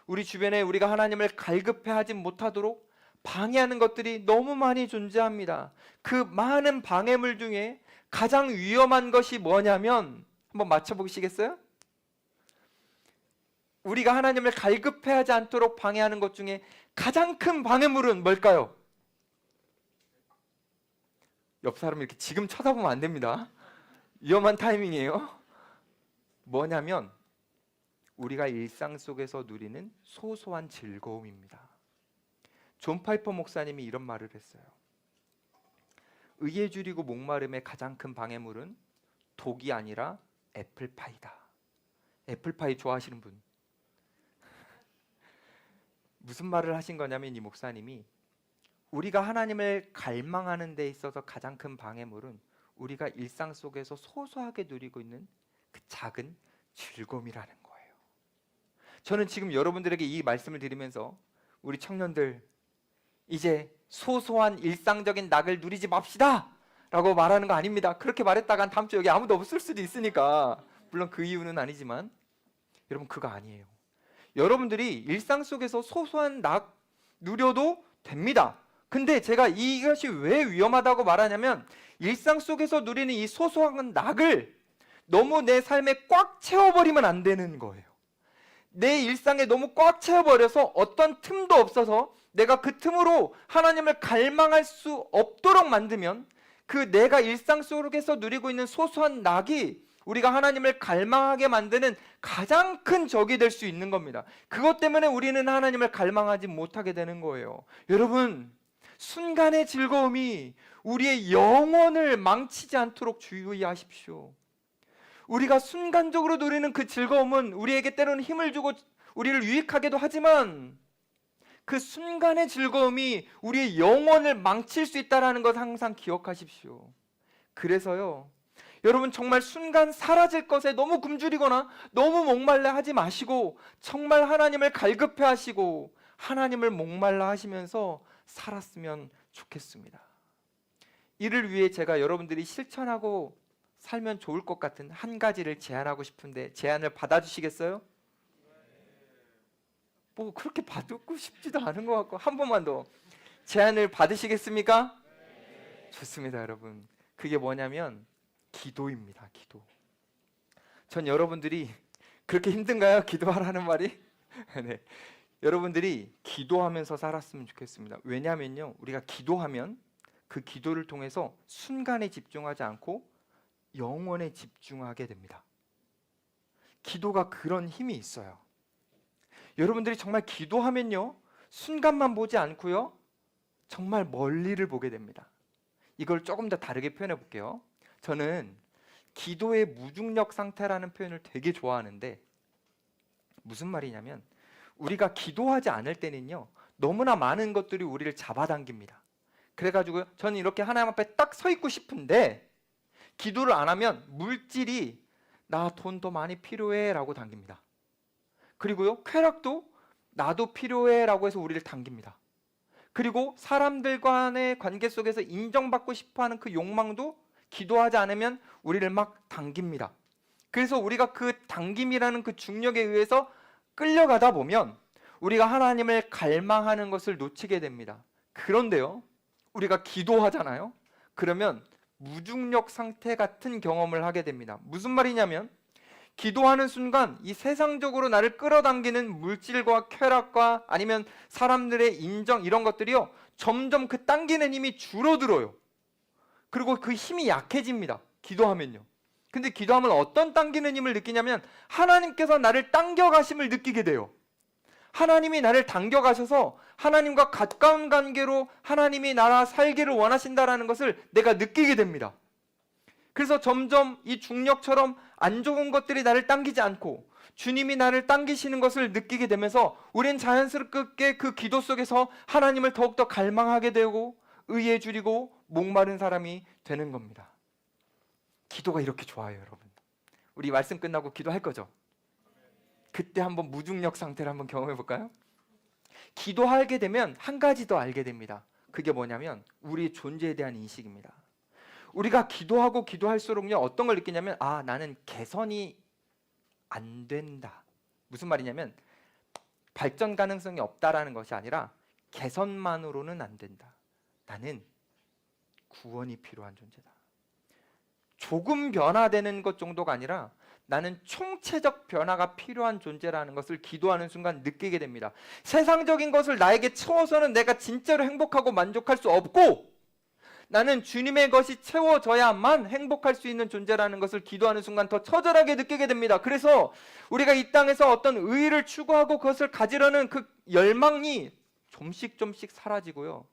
우리 주변에 우리가 하나님을 갈급해하지 못하도록 방해하는 것들이 너무 많이 존재합니다. 그 많은 방해물 중에 가장 위험한 것이 뭐냐면, 한번 맞춰보시겠어요? 우리가 하나님을 갈급해하지 않도록 방해하는 것 중에 가장 큰 방해물은 뭘까요? 옆 사람 이렇게 지금 쳐다보면 안 됩니다. 위험한 타이밍이에요. 뭐냐면 우리가 일상 속에서 누리는 소소한 즐거움입니다. 존 파이퍼 목사님이 이런 말을 했어요. 의에 줄이고 목마름의 가장 큰 방해물은 독이 아니라 애플파이다. 애플파이 좋아하시는 분? 무슨 말을 하신 거냐면, 이 목사님이 우리가 하나님을 갈망하는 데 있어서 가장 큰 방해물은 우리가 일상 속에서 소소하게 누리고 있는 그 작은 즐거움이라는 거예요. 저는 지금 여러분들에게 이 말씀을 드리면서 우리 청년들, 이제 소소한 일상적인 낙을 누리지 맙시다 라고 말하는 거 아닙니다. 그렇게 말했다간 다음 주 여기 아무도 없을 수도 있으니까, 물론 그 이유는 아니지만, 여러분 그거 아니에요. 여러분들이 일상 속에서 소소한 낙 누려도 됩니다. 근데 제가 이것이 왜 위험하다고 말하냐면, 일상 속에서 누리는 이 소소한 낙을 너무 내 삶에 꽉 채워버리면 안 되는 거예요. 내 일상에 너무 꽉 채워버려서 어떤 틈도 없어서 내가 그 틈으로 하나님을 갈망할 수 없도록 만들면, 그 내가 일상 속에서 누리고 있는 소소한 낙이 우리가 하나님을 갈망하게 만드는 가장 큰 적이 될 수 있는 겁니다. 그것 때문에 우리는 하나님을 갈망하지 못하게 되는 거예요. 여러분, 순간의 즐거움이 우리의 영혼을 망치지 않도록 주의하십시오. 우리가 순간적으로 누리는 그 즐거움은 우리에게 때로는 힘을 주고 우리를 유익하게도 하지만 그 순간의 즐거움이 우리의 영혼을 망칠 수 있다는 것 항상 기억하십시오. 그래서요, 여러분 정말 순간 사라질 것에 너무 굶주리거나 너무 목말라 하지 마시고 정말 하나님을 갈급해 하시고 하나님을 목말라 하시면서 살았으면 좋겠습니다. 이를 위해 제가 여러분들이 실천하고 살면 좋을 것 같은 한 가지를 제안하고 싶은데 제안을 받아주시겠어요? 뭐 그렇게 받고 싶지도 않은 것 같고 한 번만 더 제안을 받으시겠습니까? 좋습니다, 여러분. 그게 뭐냐면 기도입니다. 기도. 전 여러분들이 그렇게 힘든가요? 기도하라는 말이? 네. 여러분들이 기도하면서 살았으면 좋겠습니다. 왜냐하면요, 우리가 기도하면 그 기도를 통해서 순간에 집중하지 않고 영원에 집중하게 됩니다. 기도가 그런 힘이 있어요. 여러분들이 정말 기도하면요, 순간만 보지 않고요, 정말 멀리를 보게 됩니다. 이걸 조금 더 다르게 표현해 볼게요. 저는 기도의 무중력 상태라는 표현을 되게 좋아하는데 무슨 말이냐면 우리가 기도하지 않을 때는요, 너무나 많은 것들이 우리를 잡아당깁니다. 그래가지고 저는 이렇게 하나님 앞에 딱 서 있고 싶은데 기도를 안 하면 물질이 나 돈 더 많이 필요해 라고 당깁니다. 그리고요, 쾌락도 나도 필요해 라고 해서 우리를 당깁니다. 그리고 사람들 간의 관계 속에서 인정받고 싶어하는 그 욕망도 기도하지 않으면 우리를 막 당깁니다. 그래서 우리가 그 당김이라는 그 중력에 의해서 끌려가다 보면 우리가 하나님을 갈망하는 것을 놓치게 됩니다. 그런데요, 우리가 기도하잖아요. 그러면 무중력 상태 같은 경험을 하게 됩니다. 무슨 말이냐면 기도하는 순간 이 세상적으로 나를 끌어당기는 물질과 쾌락과 아니면 사람들의 인정 이런 것들이요, 점점 그 당기는 힘이 줄어들어요. 그리고 그 힘이 약해집니다. 기도하면요. 근데 기도하면 어떤 당기는 힘을 느끼냐면 하나님께서 나를 당겨가심을 느끼게 돼요. 하나님이 나를 당겨가셔서 하나님과 가까운 관계로 하나님이 나라 살기를 원하신다라는 것을 내가 느끼게 됩니다. 그래서 점점 이 중력처럼 안 좋은 것들이 나를 당기지 않고 주님이 나를 당기시는 것을 느끼게 되면서 우린 자연스럽게 그 기도 속에서 하나님을 더욱더 갈망하게 되고 의에 줄이고 목마른 사람이 되는 겁니다. 기도가 이렇게 좋아요, 여러분. 우리 말씀 끝나고 기도할 거죠? 그때 한번 무중력 상태를 한번 경험해 볼까요? 기도하게 되면 한 가지 더 알게 됩니다. 그게 뭐냐면 우리의 존재에 대한 인식입니다. 우리가 기도하고 기도할수록요, 어떤 걸 느끼냐면 나는 개선이 안 된다. 무슨 말이냐면 발전 가능성이 없다라는 것이 아니라 개선만으로는 안 된다. 나는 구원이 필요한 존재다. 조금 변화되는 것 정도가 아니라 나는 총체적 변화가 필요한 존재라는 것을 기도하는 순간 느끼게 됩니다. 세상적인 것을 나에게 채워서는 내가 진짜로 행복하고 만족할 수 없고 나는 주님의 것이 채워져야만 행복할 수 있는 존재라는 것을 기도하는 순간 더 처절하게 느끼게 됩니다. 그래서 우리가 이 땅에서 어떤 의의를 추구하고 그것을 가지려는 그 열망이 좀씩 사라지고요,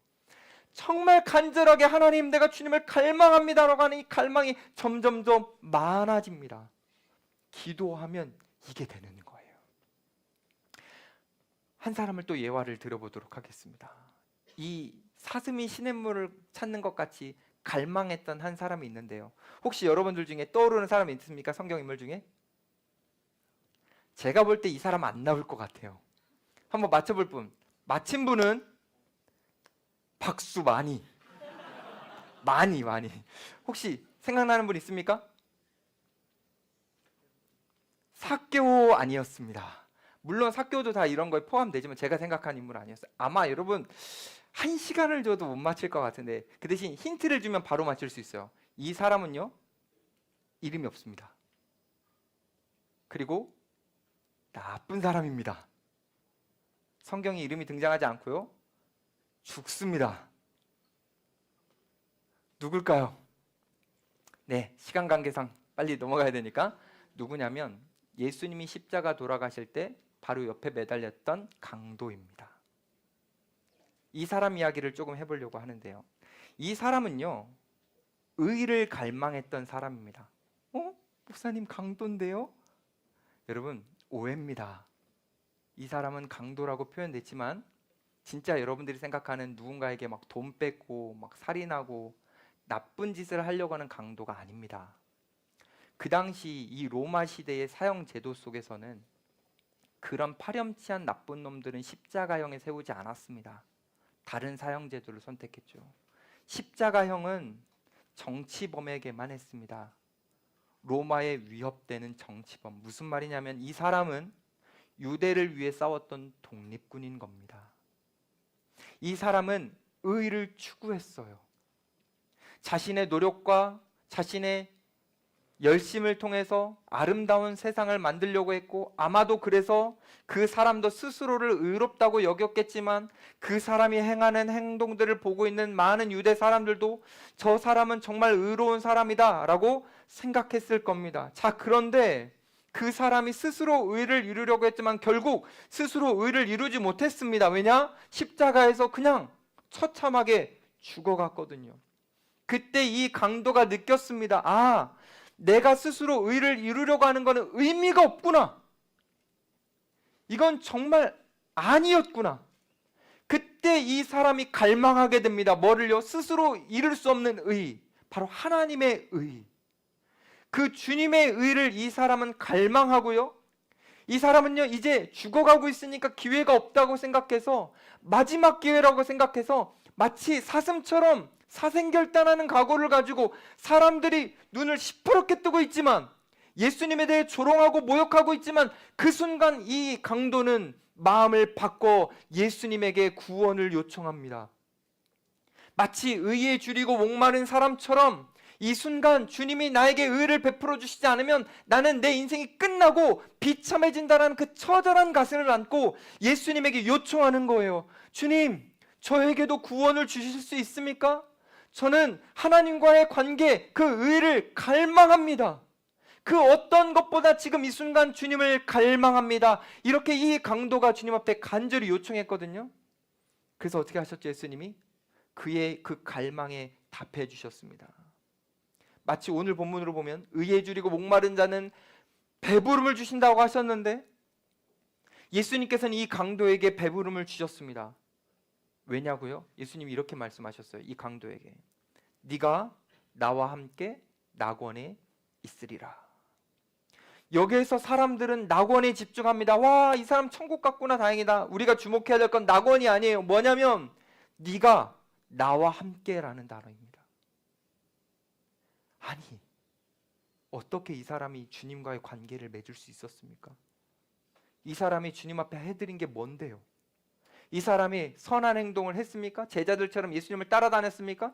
정말 간절하게 하나님 내가 주님을 갈망합니다라고 하는 이 갈망이 점점 더 많아집니다. 기도하면 이게 되는 거예요. 한 사람을 또 예화를 들어보도록 하겠습니다. 이 사슴이 시냇물을 찾는 것 같이 갈망했던 한 사람이 있는데요, 혹시 여러분들 중에 떠오르는 사람이 있습니까? 성경 인물 중에? 제가 볼 때 이 사람 안 나올 것 같아요. 한번 맞춰볼 분. 맞힌 분은 박수 많이. 혹시 생각나는 분 있습니까? 삭개오 아니었습니다. 물론 삭개오도 다 이런 거에 포함되지만 제가 생각한 인물 아니었어요. 아마 여러분 1시간을 줘도 못 맞힐 것 같은데 그 대신 힌트를 주면 바로 맞힐 수 있어요. 이 사람은요, 이름이 없습니다. 그리고 나쁜 사람입니다. 성경에 이름이 등장하지 않고요, 죽습니다. 누굴까요? 네, 시간 관계상 빨리 넘어가야 되니까 누구냐면 예수님이 십자가 돌아가실 때 바로 옆에 매달렸던 강도입니다. 이 사람 이야기를 조금 해보려고 하는데요, 이 사람은요, 의를 갈망했던 사람입니다. 목사님 강도인데요? 여러분, 오해입니다. 이 사람은 강도라고 표현됐지만 진짜 여러분들이 생각하는 누군가에게 막 돈 뺏고 막 살인하고 나쁜 짓을 하려고 하는 강도가 아닙니다. 그 당시 이 로마 시대의 사형 제도 속에서는 그런 파렴치한 나쁜 놈들은 십자가형에 세우지 않았습니다. 다른 사형 제도를 선택했죠. 십자가형은 정치범에게만 했습니다. 로마에 위협되는 정치범. 무슨 말이냐면 이 사람은 유대를 위해 싸웠던 독립군인 겁니다. 이 사람은 의를 추구했어요. 자신의 노력과 자신의 열심을 통해서 아름다운 세상을 만들려고 했고, 아마도 그래서 그 사람도 스스로를 의롭다고 여겼겠지만 그 사람이 행하는 행동들을 보고 있는 많은 유대 사람들도 저 사람은 정말 의로운 사람이다 라고 생각했을 겁니다. 자, 그런데 그 사람이 스스로 의를 이루려고 했지만 결국 스스로 의를 이루지 못했습니다. 왜냐? 십자가에서 그냥 처참하게 죽어갔거든요. 그때 이 강도가 느꼈습니다. 아, 내가 스스로 의를 이루려고 하는 것은 의미가 없구나. 이건 정말 아니었구나. 그때 이 사람이 갈망하게 됩니다. 뭐를요? 스스로 이룰 수 없는 의, 바로 하나님의 의. 그 주님의 의를 이 사람은 갈망하고요, 이 사람은요 이제 죽어가고 있으니까 기회가 없다고 생각해서, 마지막 기회라고 생각해서 마치 사슴처럼 사생결단하는 각오를 가지고 사람들이 눈을 시퍼렇게 뜨고 있지만, 예수님에 대해 조롱하고 모욕하고 있지만 그 순간 이 강도는 마음을 바꿔 예수님에게 구원을 요청합니다. 마치 의에 줄이고 목마른 사람처럼 이 순간 주님이 나에게 의를 베풀어 주시지 않으면 나는 내 인생이 끝나고 비참해진다라는 그 처절한 가슴을 안고 예수님에게 요청하는 거예요. 주님, 저에게도 구원을 주실 수 있습니까? 저는 하나님과의 관계, 그 의를 갈망합니다. 그 어떤 것보다 지금 이 순간 주님을 갈망합니다. 이렇게 이 강도가 주님 앞에 간절히 요청했거든요. 그래서 어떻게 하셨죠? 예수님이 그의 그 갈망에 답해 주셨습니다. 마치 오늘 본문으로 보면 의에 줄이고 목마른 자는 배부름을 주신다고 하셨는데, 예수님께서는 이 강도에게 배부름을 주셨습니다. 왜냐고요? 예수님이 이렇게 말씀하셨어요. 이 강도에게, 네가 나와 함께 낙원에 있으리라. 여기에서 사람들은 낙원에 집중합니다. 와, 이 사람 천국 갔구나, 다행이다. 우리가 주목해야 될 건 낙원이 아니에요. 뭐냐면 네가 나와 함께라는 단어입니다. 아니, 어떻게 이 사람이 주님과의 관계를 맺을 수 있었습니까? 이 사람이 주님 앞에 해드린 게 뭔데요? 이 사람이 선한 행동을 했습니까? 제자들처럼 예수님을 따라다녔습니까?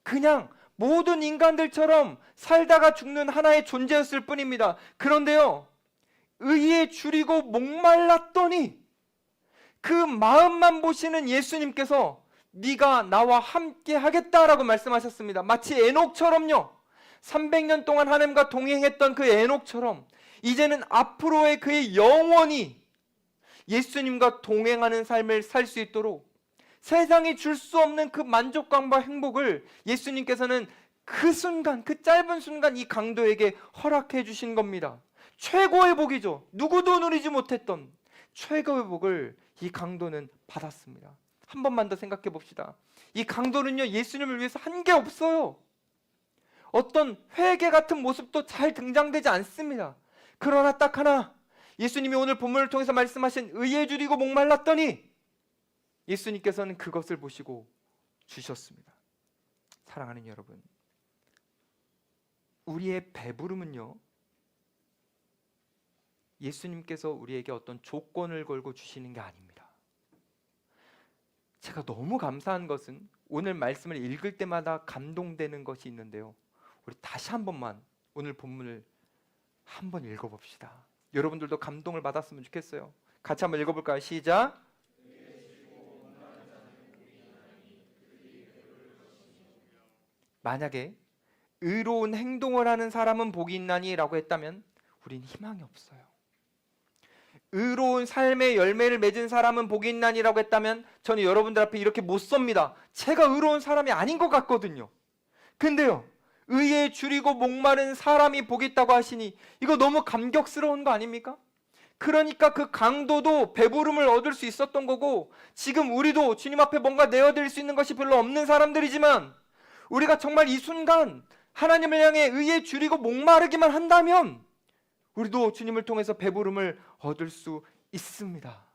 그냥 모든 인간들처럼 살다가 죽는 하나의 존재였을 뿐입니다. 그런데요, 의에 줄이고 목말랐더니 그 마음만 보시는 예수님께서 네가 나와 함께 하겠다라고 말씀하셨습니다. 마치 에녹처럼요, 300년 동안 하나님과 동행했던 그 에녹처럼 이제는 앞으로의 그의 영원히 예수님과 동행하는 삶을 살 수 있도록 세상이 줄 수 없는 그 만족감과 행복을 예수님께서는 그 순간, 그 짧은 순간 이 강도에게 허락해 주신 겁니다. 최고의 복이죠. 누구도 누리지 못했던 최고의 복을 이 강도는 받았습니다. 한 번만 더 생각해 봅시다. 이 강도는요, 예수님을 위해서 한 게 없어요. 어떤 회개 같은 모습도 잘 등장되지 않습니다. 그러나 딱 하나, 예수님이 오늘 본문을 통해서 말씀하신 의에 줄이고 목말랐더니 예수님께서는 그것을 보시고 주셨습니다. 사랑하는 여러분, 우리의 배부름은요, 예수님께서 우리에게 어떤 조건을 걸고 주시는 게 아닙니다. 제가 너무 감사한 것은 오늘 말씀을 읽을 때마다 감동되는 것이 있는데요, 우리 다시 한 번만 오늘 본문을 한번 읽어봅시다. 여러분들도 감동을 받았으면 좋겠어요. 같이 한번 읽어볼까요? 시작. 만약에 의로운 행동을 하는 사람은 복이 있나니 라고 했다면 우린 희망이 없어요. 의로운 삶의 열매를 맺은 사람은 복이 있나니라고 했다면 저는 여러분들 앞에 이렇게 못 섭니다. 제가 의로운 사람이 아닌 것 같거든요. 근데요, 의에 줄이고 목마른 사람이 복이 있다고 하시니 이거 너무 감격스러운 거 아닙니까? 그러니까 그 강도도 배부름을 얻을 수 있었던 거고, 지금 우리도 주님 앞에 뭔가 내어드릴 수 있는 것이 별로 없는 사람들이지만 우리가 정말 이 순간 하나님을 향해 의에 줄이고 목마르기만 한다면 우리도 주님을 통해서 배부름을 얻을 수 있습니다.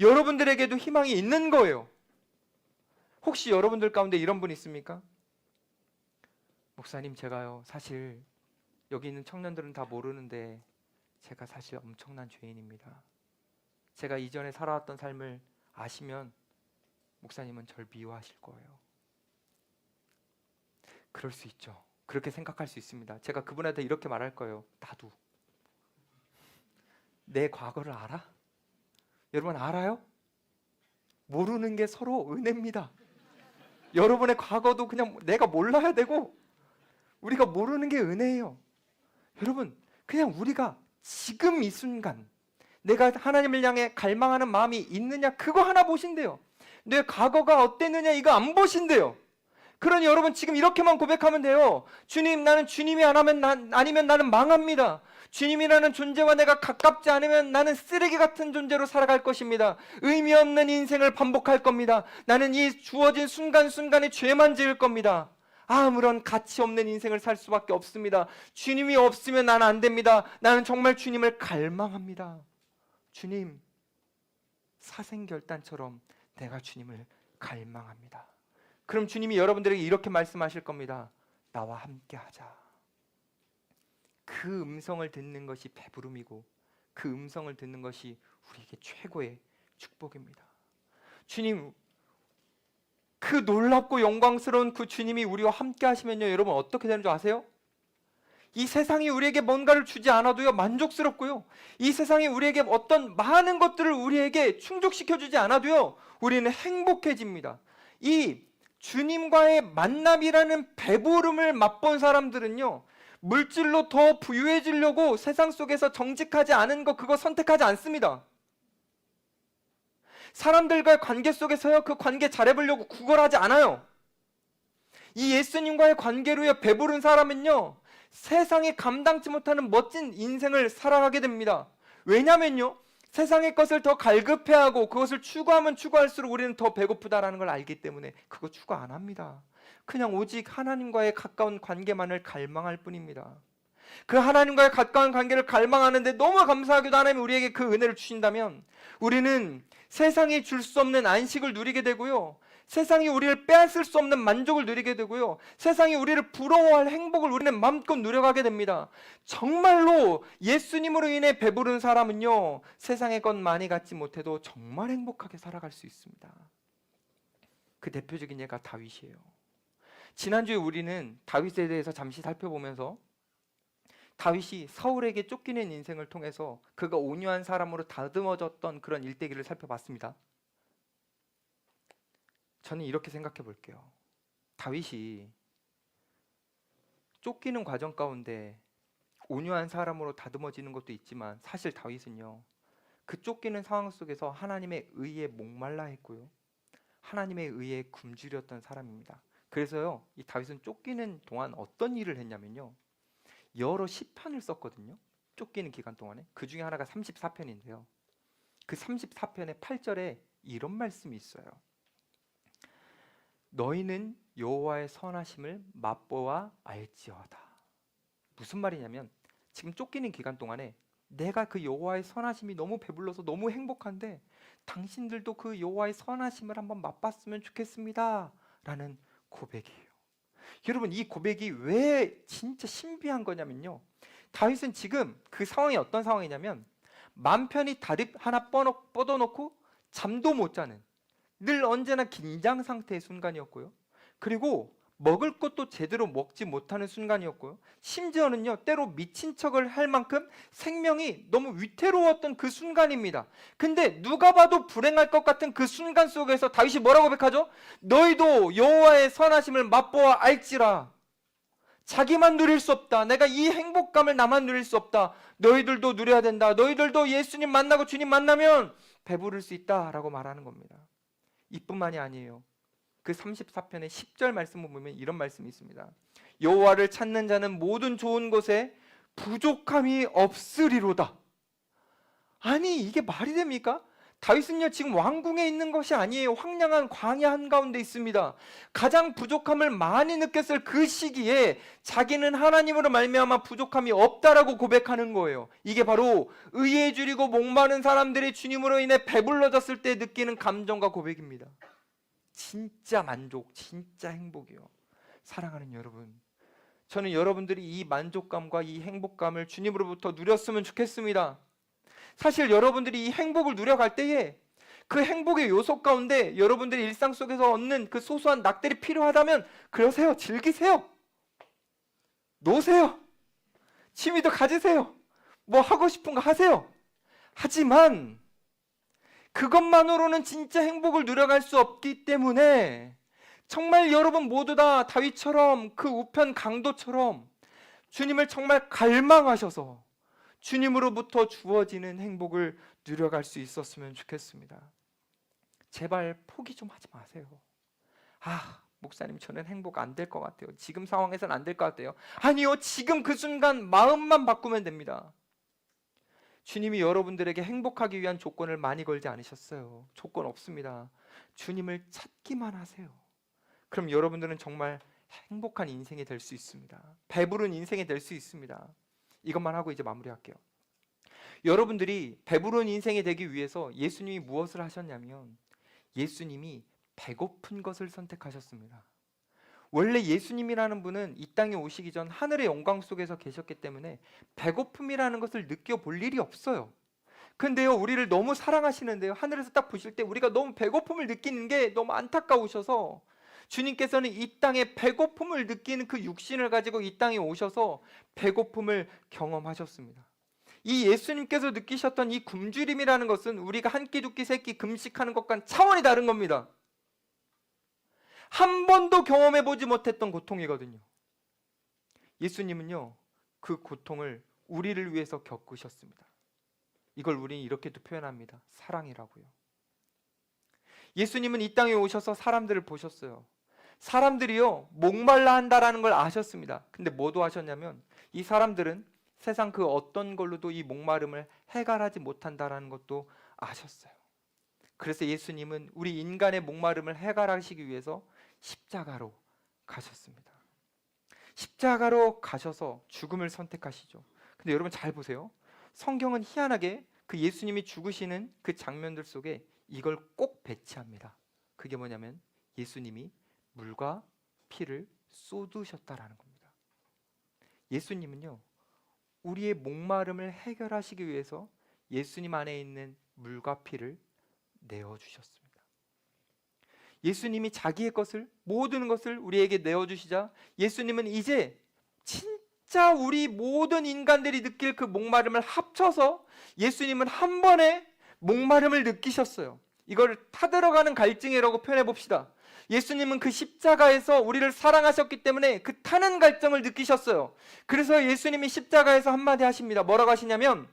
여러분들에게도 희망이 있는 거예요. 혹시 여러분들 가운데 이런 분 있습니까? 목사님, 제가요 사실 여기 있는 청년들은 다 모르는데 제가 사실 엄청난 죄인입니다. 제가 이전에 살아왔던 삶을 아시면 목사님은 절 미워하실 거예요. 그럴 수 있죠. 그렇게 생각할 수 있습니다. 제가 그분한테 이렇게 말할 거예요. 나도. 내 과거를 알아? 여러분 알아요? 모르는 게 서로 은혜입니다. 여러분의 과거도 그냥 내가 몰라야 되고 우리가 모르는 게 은혜예요. 여러분, 그냥 우리가 지금 이 순간 내가 하나님을 향해 갈망하는 마음이 있느냐, 그거 하나 보신대요. 내 과거가 어땠느냐 이거 안 보신대요. 그러니 여러분 지금 이렇게만 고백하면 돼요. 주님, 나는 주님이 안 하면 아니면 나는 망합니다. 주님이라는 존재와 내가 가깝지 않으면 나는 쓰레기 같은 존재로 살아갈 것입니다. 의미 없는 인생을 반복할 겁니다. 나는 이 주어진 순간순간에 죄만 지을 겁니다. 아무런 가치 없는 인생을 살 수밖에 없습니다. 주님이 없으면 나는 안 됩니다. 나는 정말 주님을 갈망합니다. 주님, 사생결단처럼 내가 주님을 갈망합니다. 그럼 주님이 여러분들에게 이렇게 말씀하실 겁니다. 나와 함께 하자. 그 음성을 듣는 것이 배부름이고 그 음성을 듣는 것이 우리에게 최고의 축복입니다. 주님, 그 놀랍고 영광스러운 그 주님이 우리와 함께 하시면요, 여러분 어떻게 되는 줄 아세요? 이 세상이 우리에게 뭔가를 주지 않아도요 만족스럽고요, 이 세상이 우리에게 어떤 많은 것들을 우리에게 충족시켜 주지 않아도요 우리는 행복해집니다. 이 주님과의 만남이라는 배부름을 맛본 사람들은요, 물질로 더 부유해지려고 세상 속에서 정직하지 않은 거 그거 선택하지 않습니다. 사람들과의 관계 속에서요 그 관계 잘해보려고 구걸하지 않아요. 이 예수님과의 관계로요 배부른 사람은요 세상이 감당치 못하는 멋진 인생을 살아가게 됩니다. 왜냐면요, 세상의 것을 더 갈급해하고 그것을 추구하면 추구할수록 우리는 더 배고프다라는 걸 알기 때문에 그거 추구 안 합니다. 그냥 오직 하나님과의 가까운 관계만을 갈망할 뿐입니다. 그 하나님과의 가까운 관계를 갈망하는데 너무 감사하게도 하나님이 우리에게 그 은혜를 주신다면 우리는 세상이 줄 수 없는 안식을 누리게 되고요, 세상이 우리를 빼앗을 수 없는 만족을 누리게 되고요, 세상이 우리를 부러워할 행복을 우리는 마음껏 누려가게 됩니다. 정말로 예수님으로 인해 배부른 사람은요 세상의 것 많이 갖지 못해도 정말 행복하게 살아갈 수 있습니다. 그 대표적인 예가 다윗이에요. 지난주에 우리는 다윗에 대해서 잠시 살펴보면서 다윗이 사울에게 쫓기는 인생을 통해서 그가 온유한 사람으로 다듬어졌던 그런 일대기를 살펴봤습니다. 저는 이렇게 생각해 볼게요. 다윗이 쫓기는 과정 가운데 온유한 사람으로 다듬어지는 것도 있지만 사실 다윗은요 그 쫓기는 상황 속에서 하나님의 의에 목말라 했고요, 하나님의 의에 굶주렸던 사람입니다. 그래서요 이 다윗은 쫓기는 동안 어떤 일을 했냐면요, 여러 시편을 썼거든요. 쫓기는 기간 동안에. 그 중에 하나가 34편인데요 그 34편의 8절에 이런 말씀이 있어요. 너희는 여호와의 선하심을 맛보아 알지어다. 무슨 말이냐면 지금 쫓기는 기간 동안에 내가 그 여호와의 선하심이 너무 배불러서 너무 행복한데 당신들도 그 여호와의 선하심을 한번 맛봤으면 좋겠습니다 라는 고백이에요. 여러분, 이 고백이 왜 진짜 신비한 거냐면요, 다윗은 지금 그 상황이 어떤 상황이냐면 맘 편히 다리 하나 뻗어놓고 잠도 못 자는, 늘 언제나 긴장 상태의 순간이었고요, 그리고 먹을 것도 제대로 먹지 못하는 순간이었고요, 심지어는요 때로 미친 척을 할 만큼 생명이 너무 위태로웠던 그 순간입니다. 근데 누가 봐도 불행할 것 같은 그 순간 속에서 다윗이 뭐라고 고백하죠? 너희도 여호와의 선하심을 맛보아 알지라. 자기만 누릴 수 없다, 내가 이 행복감을 나만 누릴 수 없다, 너희들도 누려야 된다, 너희들도 예수님 만나고 주님 만나면 배부를 수 있다 라고 말하는 겁니다. 이뿐만이 아니에요. 그 34편의 10절 말씀을 보면 이런 말씀이 있습니다. 여호와를 찾는 자는 모든 좋은 것에 부족함이 없으리로다. 아니, 이게 말이 됩니까? 다윗은요, 지금 왕궁에 있는 것이 아니에요. 황량한 광야 한가운데 있습니다. 가장 부족함을 많이 느꼈을 그 시기에 자기는 하나님으로 말미암아 부족함이 없다라고 고백하는 거예요. 이게 바로 의에 줄이고 목마른 사람들이 주님으로 인해 배불러졌을 때 느끼는 감정과 고백입니다. 진짜 만족, 진짜 행복이요. 사랑하는 여러분, 저는 여러분들이 이 만족감과 이 행복감을 주님으로부터 누렸으면 좋겠습니다. 사실 여러분들이 이 행복을 누려갈 때에 그 행복의 요소 가운데 여러분들이 일상 속에서 얻는 그 소소한 낙들이 필요하다면 그러세요. 즐기세요. 노세요. 취미도 가지세요. 뭐 하고 싶은 거 하세요. 하지만 그것만으로는 진짜 행복을 누려갈 수 없기 때문에 정말 여러분 모두 다 다윗처럼 그 우편 강도처럼 주님을 정말 갈망하셔서 주님으로부터 주어지는 행복을 누려갈 수 있었으면 좋겠습니다. 제발 포기 좀 하지 마세요. 목사님, 저는 행복 안 될 것 같아요. 지금 상황에서는 안 될 것 같아요. 아니요, 지금 그 순간 마음만 바꾸면 됩니다. 주님이 여러분들에게 행복하기 위한 조건을 많이 걸지 않으셨어요. 조건 없습니다. 주님을 찾기만 하세요. 그럼 여러분들은 정말 행복한 인생이 될 수 있습니다. 배부른 인생이 될 수 있습니다. 이것만 하고 이제 마무리할게요. 여러분들이 배부른 인생이 되기 위해서 예수님이 무엇을 하셨냐면 예수님이 배고픈 것을 선택하셨습니다. 원래 예수님이라는 분은 이 땅에 오시기 전 하늘의 영광 속에서 계셨기 때문에 배고픔이라는 것을 느껴볼 일이 없어요. 근데요, 우리를 너무 사랑하시는데요, 하늘에서 딱 보실 때 우리가 너무 배고픔을 느끼는 게 너무 안타까우셔서 주님께서는 이 땅에 배고픔을 느끼는 그 육신을 가지고 이 땅에 오셔서 배고픔을 경험하셨습니다. 이 예수님께서 느끼셨던 이 굶주림이라는 것은 우리가 한 끼, 두 끼, 세 끼 금식하는 것과는 차원이 다른 겁니다. 한 번도 경험해보지 못했던 고통이거든요. 예수님은요, 그 고통을 우리를 위해서 겪으셨습니다. 이걸 우리는 이렇게도 표현합니다. 사랑이라고요. 예수님은 이 땅에 오셔서 사람들을 보셨어요. 사람들이요, 목말라 한다라는 걸 아셨습니다. 근데 뭐도 하셨냐면 이 사람들은 세상 그 어떤 걸로도 이 목마름을 해결하지 못한다라는 것도 아셨어요. 그래서 예수님은 우리 인간의 목마름을 해결하시기 위해서 십자가로 가셨습니다. 십자가로 가셔서 죽음을 선택하시죠. 근데 여러분 잘 보세요. 성경은 희한하게 그 예수님이 죽으시는 그 장면들 속에 이걸 꼭 배치합니다. 그게 뭐냐면 예수님이 물과 피를 쏟으셨다라는 겁니다. 예수님은요, 우리의 목마름을 해결하시기 위해서 예수님 안에 있는 물과 피를 내어주셨습니다. 예수님이 자기의 것을, 모든 것을 우리에게 내어주시자 예수님은 이제 진짜 우리 모든 인간들이 느낄 그 목마름을 합쳐서 예수님은 한 번에 목마름을 느끼셨어요. 이걸 타들어가는 갈증이라고 표현해 봅시다. 예수님은 그 십자가에서 우리를 사랑하셨기 때문에 그 타는 갈증을 느끼셨어요. 그래서 예수님이 십자가에서 한마디 하십니다. 뭐라고 하시냐면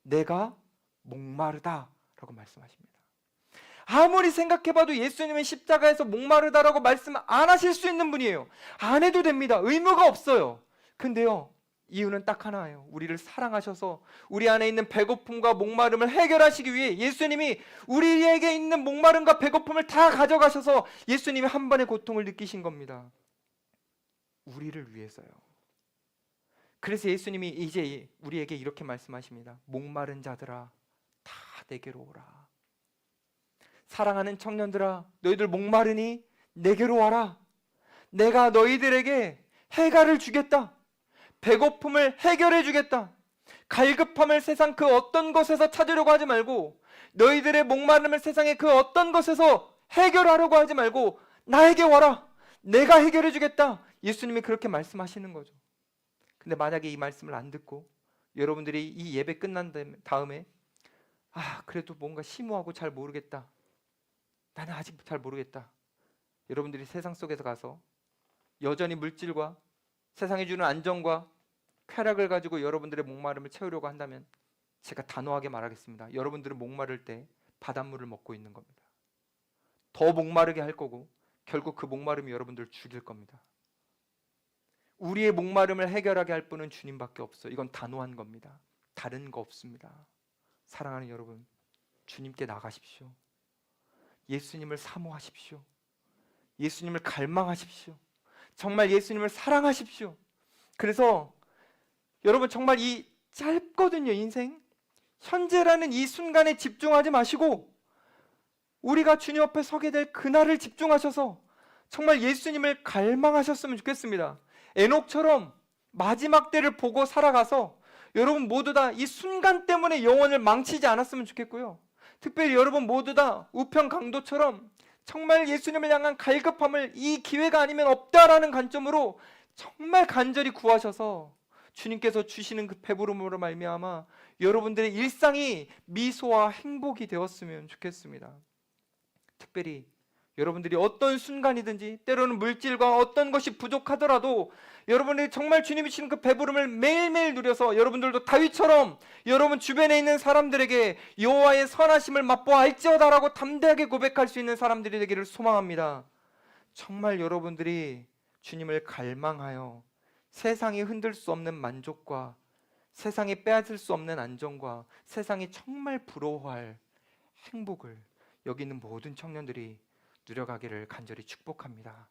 내가 목마르다 라고 말씀하십니다. 아무리 생각해봐도 예수님은 십자가에서 목마르다라고 말씀 안 하실 수 있는 분이에요. 안 해도 됩니다. 의무가 없어요. 근데요, 이유는 딱 하나예요. 우리를 사랑하셔서 우리 안에 있는 배고픔과 목마름을 해결하시기 위해 예수님이 우리에게 있는 목마름과 배고픔을 다 가져가셔서 예수님이 한 번의 고통을 느끼신 겁니다. 우리를 위해서요. 그래서 예수님이 이제 우리에게 이렇게 말씀하십니다. 목마른 자들아 다 내게로 오라. 사랑하는 청년들아 너희들 목마르니 내게로 와라. 내가 너희들에게 해갈을 주겠다. 배고픔을 해결해 주겠다. 갈급함을 세상 그 어떤 것에서 찾으려고 하지 말고 너희들의 목마름을 세상의 그 어떤 것에서 해결하려고 하지 말고 나에게 와라. 내가 해결해 주겠다. 예수님이 그렇게 말씀하시는 거죠. 근데 만약에 이 말씀을 안 듣고 여러분들이 이 예배 끝난 다음에 그래도 뭔가 심오하고 잘 모르겠다. 나는 아직 잘 모르겠다. 여러분들이 세상 속에서 가서 여전히 물질과 세상이 주는 안정과 쾌락을 가지고 여러분들의 목마름을 채우려고 한다면 제가 단호하게 말하겠습니다. 여러분들은 목마를 때 바닷물을 먹고 있는 겁니다. 더 목마르게 할 거고 결국 그 목마름이 여러분들을 죽일 겁니다. 우리의 목마름을 해결하게 할 분은 주님밖에 없어요. 이건 단호한 겁니다. 다른 거 없습니다. 사랑하는 여러분, 주님께 나가십시오. 예수님을 사모하십시오. 예수님을 갈망하십시오. 정말 예수님을 사랑하십시오. 그래서 여러분 정말 이 짧거든요, 인생. 현재라는 이 순간에 집중하지 마시고 우리가 주님 앞에 서게 될 그날을 집중하셔서 정말 예수님을 갈망하셨으면 좋겠습니다. 에녹처럼 마지막 때를 보고 살아가서 여러분 모두 다 이 순간 때문에 영혼을 망치지 않았으면 좋겠고요. 특별히 여러분 모두 다 우편 강도처럼 정말 예수님을 향한 갈급함을 이 기회가 아니면 없다라는 관점으로 정말 간절히 구하셔서 주님께서 주시는 그 배부름으로 말미암아 여러분들의 일상이 미소와 행복이 되었으면 좋겠습니다. 특별히 여러분들이 어떤 순간이든지 때로는 물질과 어떤 것이 부족하더라도 여러분들이 정말 주님이 주시는 그 배부름을 매일매일 누려서 여러분들도 다윗처럼 여러분 주변에 있는 사람들에게 여호와의 선하심을 맛보알지어다라고 담대하게 고백할 수 있는 사람들이 되기를 소망합니다. 정말 여러분들이 주님을 갈망하여 세상이 흔들 수 없는 만족과 세상이 빼앗을 수 없는 안정과 세상이 정말 부러워할 행복을 여기 있는 모든 청년들이 누려가기를 간절히 축복합니다.